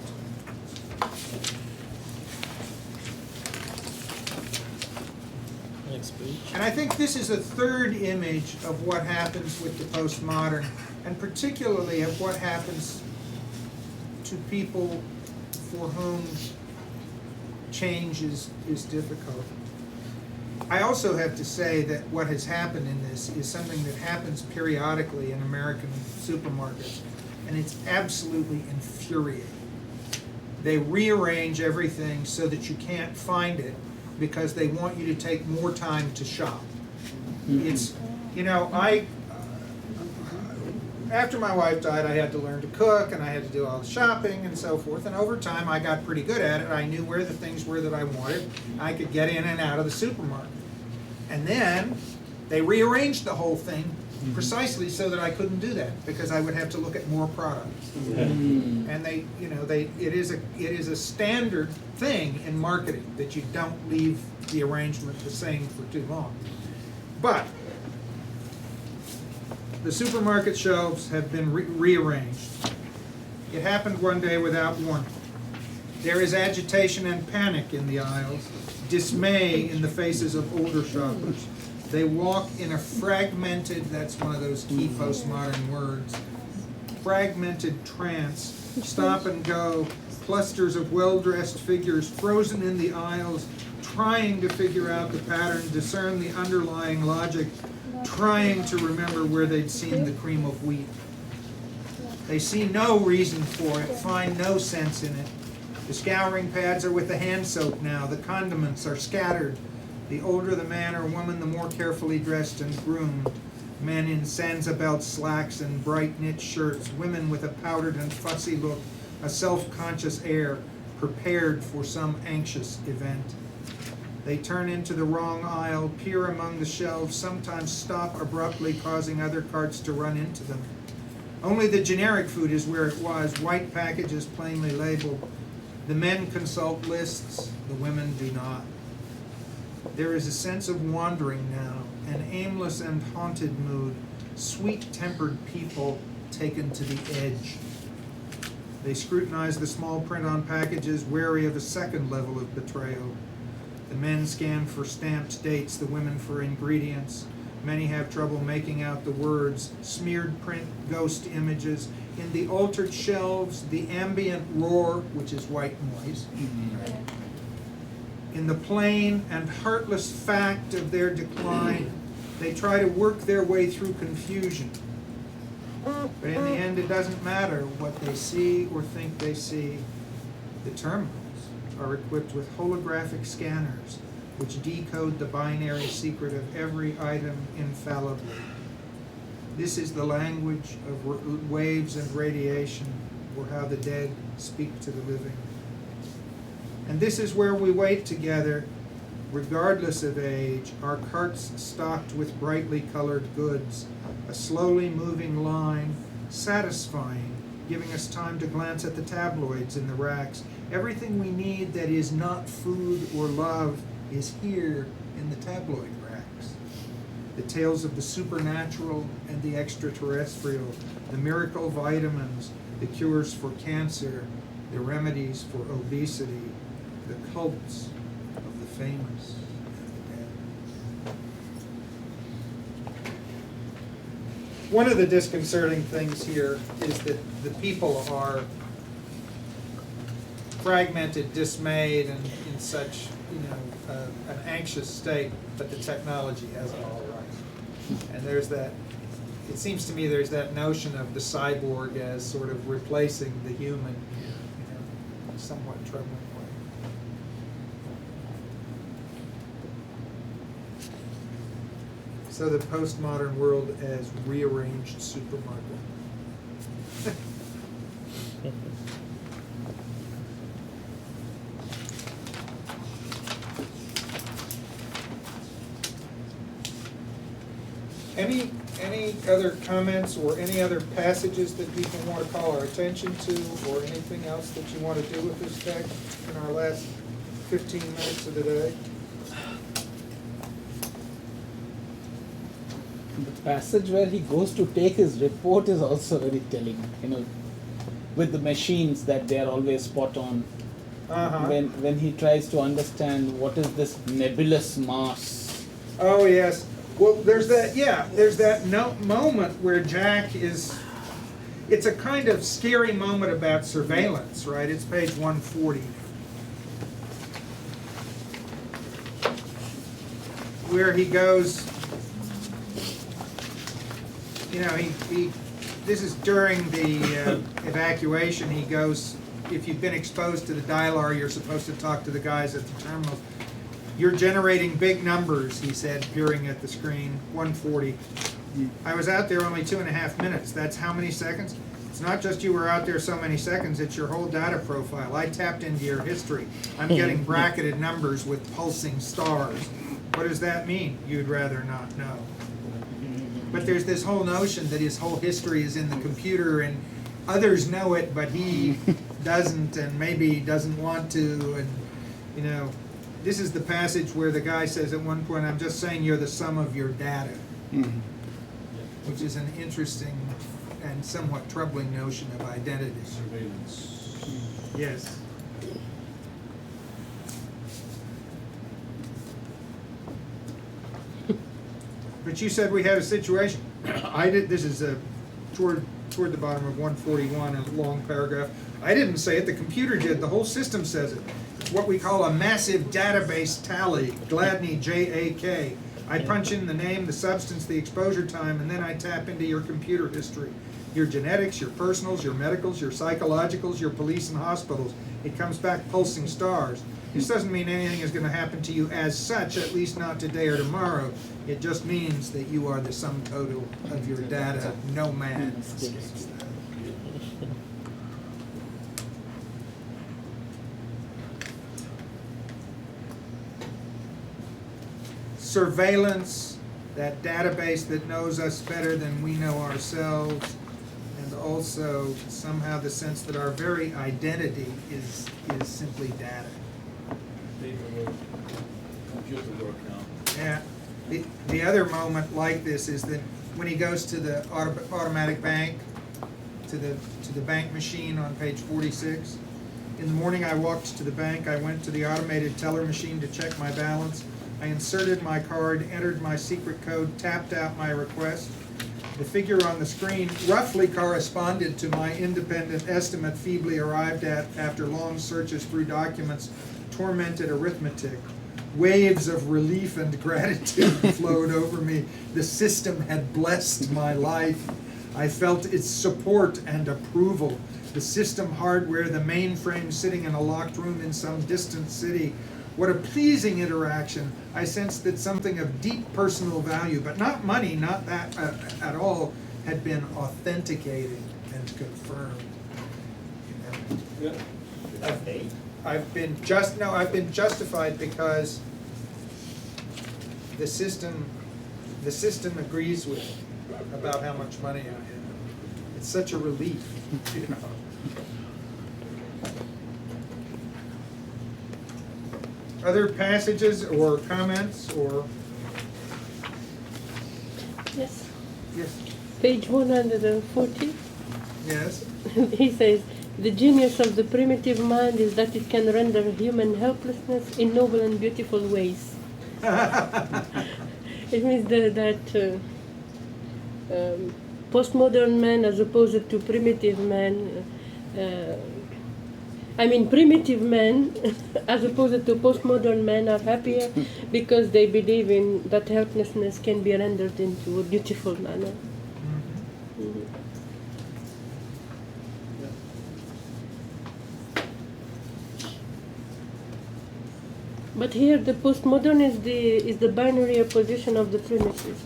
Next page. And I think this is a third image of what happens with the postmodern, and particularly of what happens to people for whom change is difficult. I also have to say that what has happened in this is something that happens periodically in American supermarkets, and it's absolutely infuriating. They rearrange everything so that you can't find it because they want you to take more time to shop. It's, you know, after my wife died, I had to learn to cook, and I had to do all the shopping and so forth. And over time, I got pretty good at it. I knew where the things were that I wanted. I could get in and out of the supermarket. And then they rearranged the whole thing precisely so that I couldn't do that, because I would have to look at more products. And it is a standard thing in marketing that you don't leave the arrangement the same for too long. But the supermarket shelves have been rearranged. It happened one day without warning. There is agitation and panic in the aisles, dismay in the faces of older shoppers. They walk in a fragmented, that's one of those key postmodern words, fragmented trance, stop and go, clusters of well-dressed figures frozen in the aisles, trying to figure out the pattern, discern the underlying logic, trying to remember where they'd seen the cream of wheat. They see no reason for it, find no sense in it. The scouring pads are with the hand soap now, the condiments are scattered. The older the man or woman, the more carefully dressed and groomed. Men in Sansa-belt slacks and bright knit shirts, women with a powdered and fussy look, a self-conscious air, prepared for some anxious event. They turn into the wrong aisle, peer among the shelves, sometimes stop abruptly, causing other carts to run into them. Only the generic food is where it was, white packages plainly labeled. The men consult lists, the women do not. There is a sense of wandering now, an aimless and haunted mood, sweet-tempered people taken to the edge. They scrutinize the small print on packages, wary of a second level of betrayal. The men scan for stamped dates, the women for ingredients. Many have trouble making out the words, smeared print, ghost images. In the altered shelves, the ambient roar, which is white noise. In the plain and heartless fact of their decline, they try to work their way through confusion. But in the end, it doesn't matter what they see or think they see. The terminals are equipped with holographic scanners which decode the binary secret of every item infallibly. This is the language of waves and radiation, or how the dead speak to the living. And this is where we wait together, regardless of age, our carts stocked with brightly colored goods, a slowly moving line, satisfying, giving us time to glance at the tabloids in the racks. Everything we need that is not food or love is here in the tabloid racks. The tales of the supernatural and the extraterrestrial, the miracle vitamins, the cures for cancer, the remedies for obesity, the cults of the famous and the dead. One of the disconcerting things here is that the people are fragmented, dismayed, and in such, an anxious state, but the technology has it all right. And there's that, it seems to me there's that notion of the cyborg as sort of replacing the human in a somewhat troubling way. So the postmodern world as rearranged supermarket. Any other comments or any other passages that people want to call our attention to, or anything else that you want to do with this text in our last 15 minutes of the day? The passage where he goes to take his report is also very telling, with the machines that they are always spot on. When he tries to understand what is this nebulous mass. Oh yes. Well, there's that moment where Jack is, it's a kind of scary moment about surveillance, right? It's page 140. Where he goes, this is during the evacuation. He goes, if you've been exposed to the dial-R, you're supposed to talk to the guys at the terminals. You're generating big numbers, he said, peering at the screen. 140. I was out there only 2.5 minutes. That's how many seconds? It's not just you were out there so many seconds, it's your whole data profile. I tapped into your history. I'm getting bracketed numbers with pulsing stars. What does that mean? You'd rather not know. But there's this whole notion that his whole history is in the computer and others know it, but he doesn't, and maybe doesn't want to. And, you know, this is the passage where the guy says at one point, I'm just saying you're the sum of your data, which is an interesting and somewhat troubling notion of identity. Surveillance. Yes. But you said we had a situation. I did. This is toward the bottom of 141, a long paragraph. I didn't say it. The computer did. The whole system says it. It's what we call a massive database tally. Gladney, JAK. I punch in the name, the substance, the exposure time, and then I tap into your computer history. Your genetics, your personals, your medicals, your psychologicals, your police and hospitals. It comes back pulsing stars. This doesn't mean anything is going to happen to you as such, at least not today or tomorrow. It just means that you are the sum total of your data. No man escapes that. Surveillance, that database that knows us better than we know ourselves, and also somehow the sense that our very identity is simply data. Paperwork, computer work now. Yeah. The other moment like this is that when he goes to the automatic bank, to the bank machine on page 46. In the morning I walked to the bank. I went to the automated teller machine to check my balance. I inserted my card, entered my secret code, tapped out my request. The figure on the screen roughly corresponded to my independent estimate feebly arrived at after long searches through documents, tormented arithmetic. Waves of relief and gratitude flowed over me. The system had blessed my life. I felt its support and approval. The system hardware, the mainframe sitting in a locked room in some distant city. What a pleasing interaction. I sensed that something of deep personal value, but not money, not that at all, had been authenticated and confirmed. Yeah. I've been justified because the system agrees with me about how much money I have. It's such a relief, you know. Other passages or comments or? Yes. Yes. Page 140. Yes. He says, the genius of the primitive mind is that it can render human helplessness in noble and beautiful ways. It means that postmodern man as opposed to primitive man, primitive men as opposed to postmodern men are happier because they believe in that helplessness can be rendered into a beautiful manner. Mm-hmm. But here the postmodern is the binary opposition of the primitive.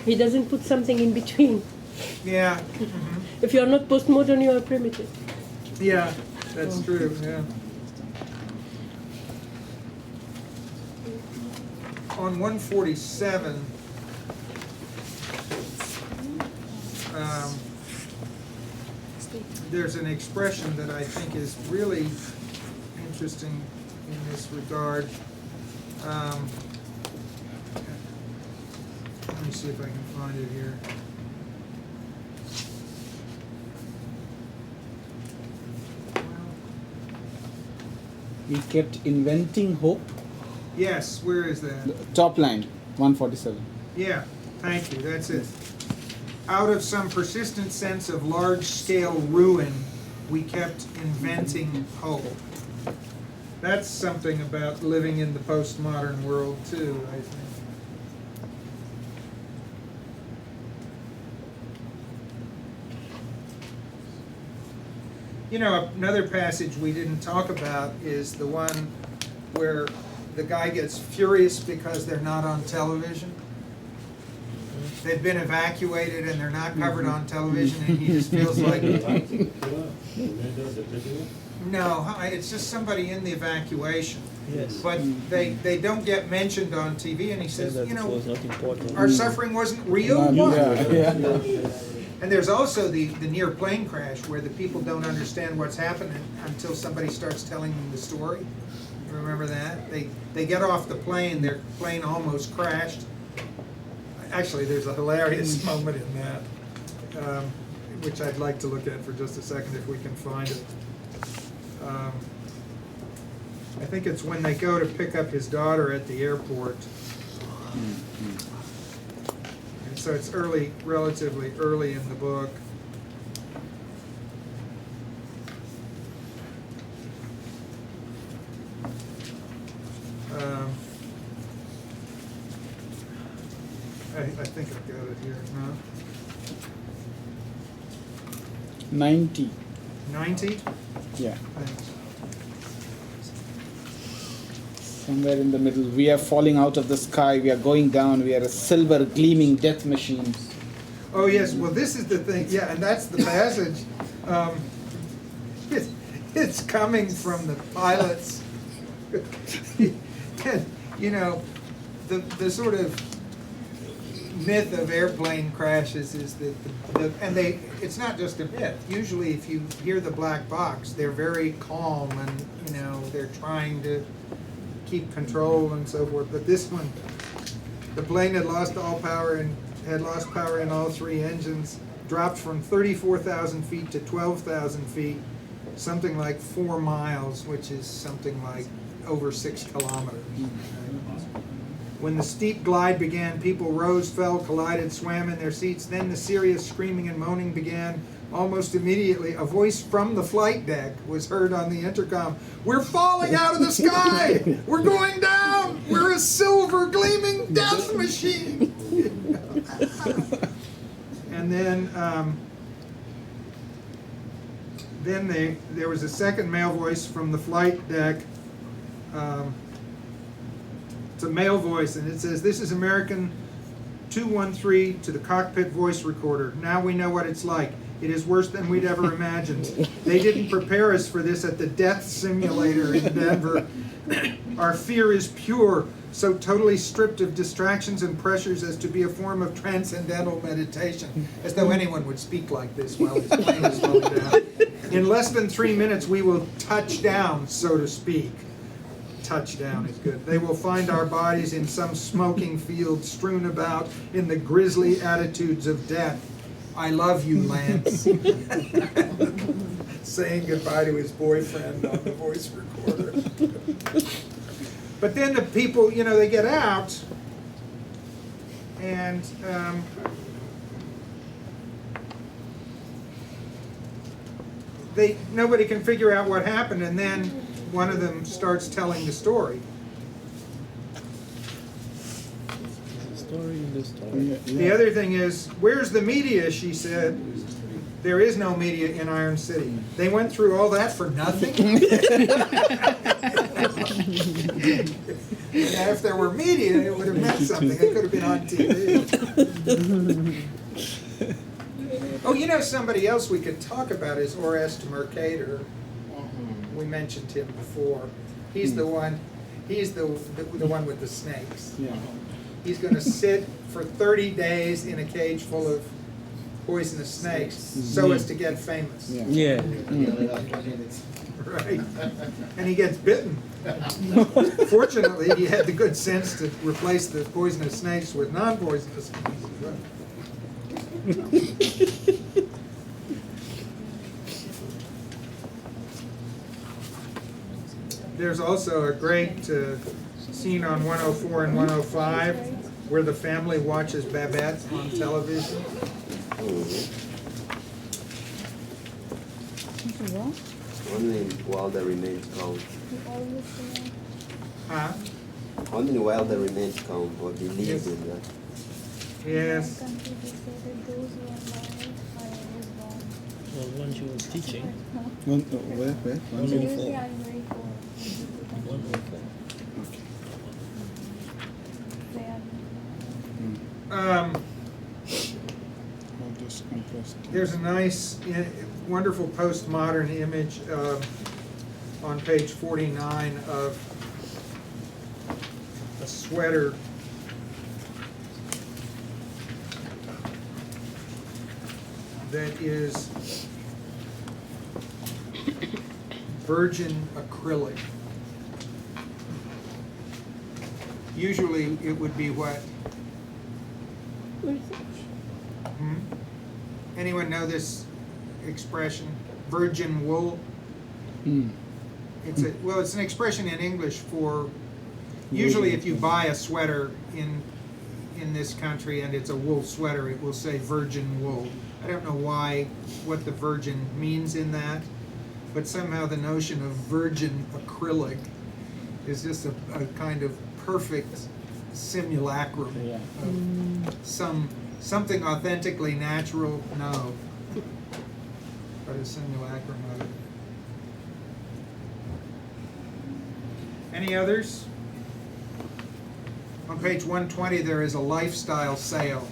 He doesn't put something in between. Yeah. Mm-hmm. If you are not postmodern, you are primitive. Yeah, that's true, yeah. On 147, there's an expression that I think is really interesting in this regard. Let me see if I can find it here. We kept inventing hope. Yes, where is that? Top line, 147. Yeah, thank you, that's it. Out of some persistent sense of large-scale ruin, we kept inventing hope. That's something about living in the postmodern world, too, I think. You know, another passage we didn't talk about is the one where the guy gets furious because they're not on television. they've been evacuated and they're not covered on television, and he just feels like, no, it's just somebody in the evacuation. Yes. But they don't get mentioned on TV, and he says, that you it know, was not important. our suffering wasn't real. What? Yeah. And there's also the near plane crash where the people don't understand what's happening until somebody starts telling them the story. You remember that? They get off the plane, their plane almost crashed. Actually, there's a hilarious moment in that, which I'd like to look at for just a second if we can find it. I think it's when they go to pick up his daughter at the airport. And so it's relatively early in the book. I think I've got it here. No? 90. 90? Yeah. Thanks. Somewhere in the middle. We are falling out of the sky. We are going down. We are a silver gleaming death machine. Oh yes, well this is the thing, yeah, and that's the passage. It's coming from the pilots. And, you know, the sort of myth of airplane crashes is that it's not just a myth. Usually if you hear the black box, they're very calm and, you know, they're trying to keep control and so forth. But this one, the plane had lost power in all three engines, dropped from 34,000 feet to 12,000 feet, something like 4 miles, which is something like over 6 kilometers. When the steep glide began, people rose, fell, collided, swam in their seats. Then the serious screaming and moaning began. Almost immediately, a voice from the flight deck was heard on the intercom. "We're falling out of the sky! We're going down! We're a silver gleaming death machine!" And then there was a second male voice from the flight deck. It's a male voice, and it says, "This is American 213 to the cockpit voice recorder. Now we know what it's like. It is worse than we'd ever imagined. They didn't prepare us for this at the death simulator in Denver. Our fear is pure, so totally stripped of distractions and pressures as to be a form of transcendental meditation." As though anyone would speak like this while his plane is slowing down. "In less than 3 minutes we will touch down, so to speak." Touchdown is good. "They will find our bodies in some smoking field strewn about in the grisly attitudes of death. I love you, Lance." Saying goodbye to his boyfriend on the voice recorder. But then the people, you know, they get out, and nobody can figure out what happened, and then one of them starts telling the story. The other thing is, "Where's the media?" she said. "There is no media in Iron City. They went through all that for nothing?" And if there were media, it would have meant something. It could have been on TV. Oh, you know, somebody else we could talk about is Orest Mercator. We mentioned him before. He's the one. He's the one with the snakes. Yeah. He's going to sit for 30 days in a cage full of poisonous snakes so as to get famous. Yeah. Right. And he gets bitten. Fortunately, he had the good sense to replace the poisonous snakes with non-poisonous snakes. There's also a great scene on 104 and 105 where the family watches Babette on television. Only while there remains count. Huh? Only while there remains count, or believe Yes. in that. Yes. Well, when she was teaching. Where? 104. 104. There's a nice, wonderful postmodern image on page 49 of a sweater that is virgin acrylic. Usually it would be what? Hmm? Anyone know this expression? Virgin wool? It's an expression in English for, usually if you buy a sweater in this country and it's a wool sweater, it will say virgin wool. I don't know what the virgin means in that, but somehow the notion of virgin acrylic is just a kind of perfect simulacrum of something authentically natural, no, but a simulacrum of it. Any others? On page 120 there is a lifestyle sale,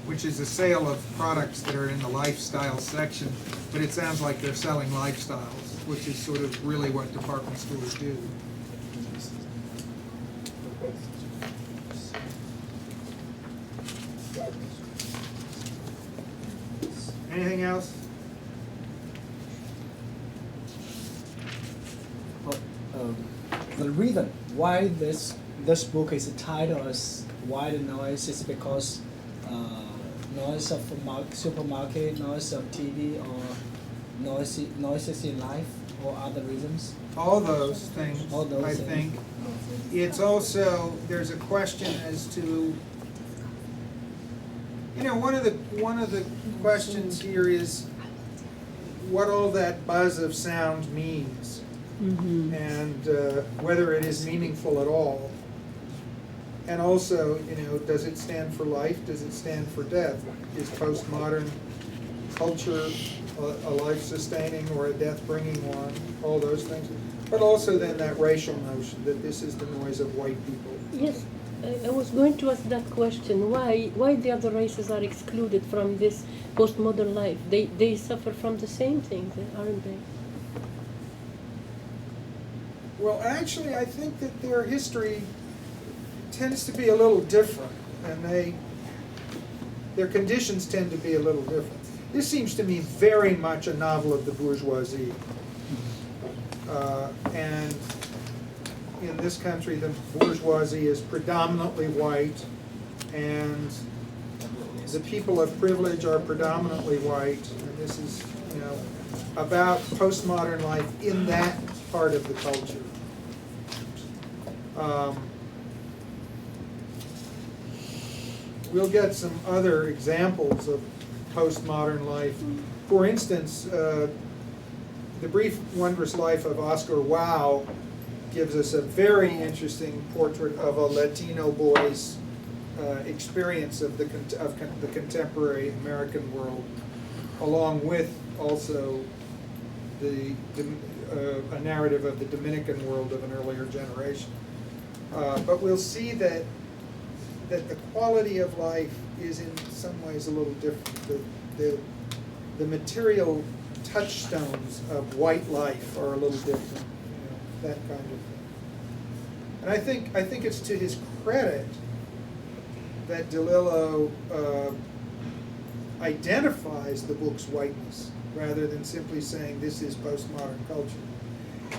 which is a sale of products that are in the lifestyle section, but it sounds like they're selling lifestyles, which is sort of really what department stores do. Anything else? The reason why this book is titled as White Noise is because noise of supermarket, noise of TV, or noises in life, or other reasons? All those things, I think. It's also, there's a question as to, one of the questions here is what all that buzz of sound means, and whether it is meaningful at all. And also, does it stand for life? Does it stand for death? Is postmodern culture a life-sustaining or a death-bringing one? All those things. But also then that racial notion that this is the noise of white people. Yes, I was going to ask that question. Why the other races are excluded from this postmodern life? They suffer from the same things, aren't they? Well, actually, I think that their history tends to be a little different, and their conditions tend to be a little different. This seems to me very much a novel of the bourgeoisie. And in this country, the bourgeoisie is predominantly white, and the people of privilege are predominantly white. And this is, about postmodern life in that part of the culture. We'll get some other examples of postmodern life. For instance, The Brief Wondrous Life of Oscar Wilde gives us a very interesting portrait of a Latino boy's experience of the contemporary American world, along with also a narrative of the Dominican world of an earlier generation. But we'll see that the quality of life is in some ways a little different. The material touchstones of white life are a little different, that kind of thing. And I think it's to his credit that DeLillo identifies the book's whiteness rather than simply saying this is postmodern culture.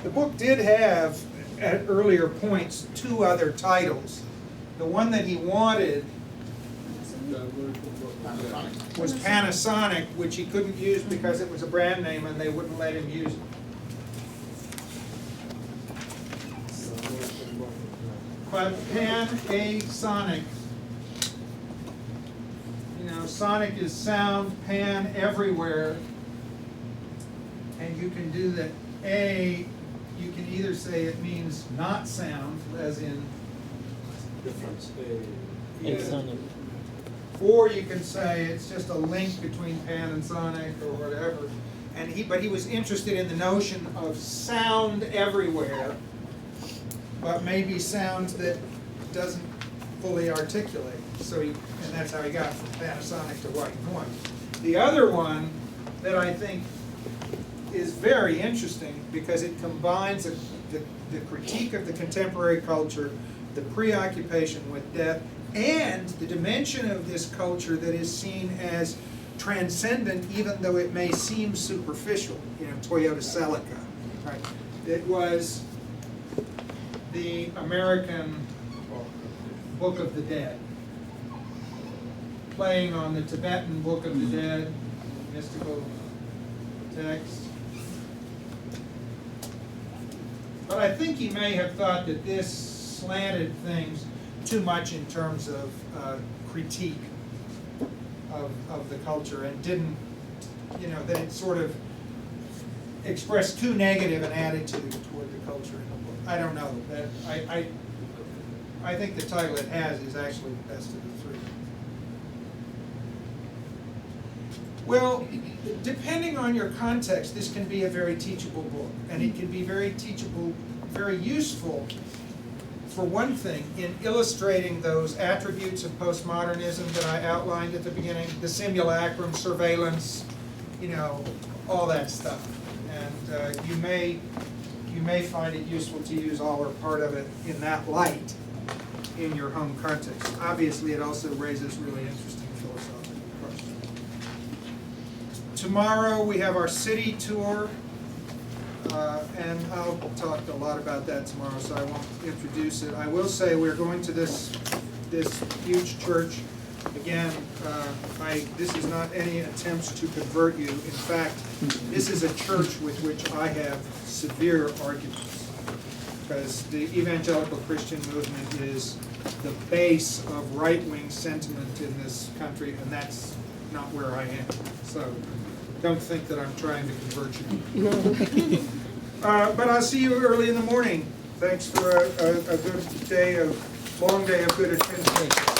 The book did have, at earlier points, 2 other titles. The one that he wanted was Panasonic, which he couldn't use because it was a brand name and they wouldn't let him use it. But Pan-A-Sonic, sonic is sound, pan everywhere, and you can do that. You can either say it means not sound, as in Difference. or you can say it's just a link between pan and sonic or whatever. But he was interested in the notion of sound everywhere, but maybe sound that doesn't fully articulate. And that's how he got from Panasonic to white and noise. The other one that I think is very interesting because it combines the critique of the contemporary culture, the preoccupation with death, and the dimension of this culture that is seen as transcendent, even though it may seem superficial. Toyota Celica, right? It was the American Book of the Dead, playing on the Tibetan Book of the Dead, mystical text. But I think he may have thought that this slanted things too much in terms of critique of the culture, and didn't, that it sort of expressed too negative an attitude toward the culture in the book. I don't know. I think the title it has is actually the best of the three. Well, depending on your context, this can be a very teachable book, and it can be very teachable, very useful, for one thing, in illustrating those attributes of postmodernism that I outlined at the beginning, the simulacrum, surveillance, all that stuff. And you may find it useful to use all or part of it in that light in your home context. Obviously, it also raises really interesting philosophical questions. Tomorrow we have our city tour, and I'll talk a lot about that tomorrow, so I won't introduce it. I will say we're going to this huge church. Again, this is not any attempts to convert you. In fact, this is a church with which I have severe arguments, because the evangelical Christian movement is the base of right-wing sentiment in this country, and that's not where I am. So don't think that I'm trying to convert you. But I'll see you early in the morning. Thanks for a good day, a long day of good attendance.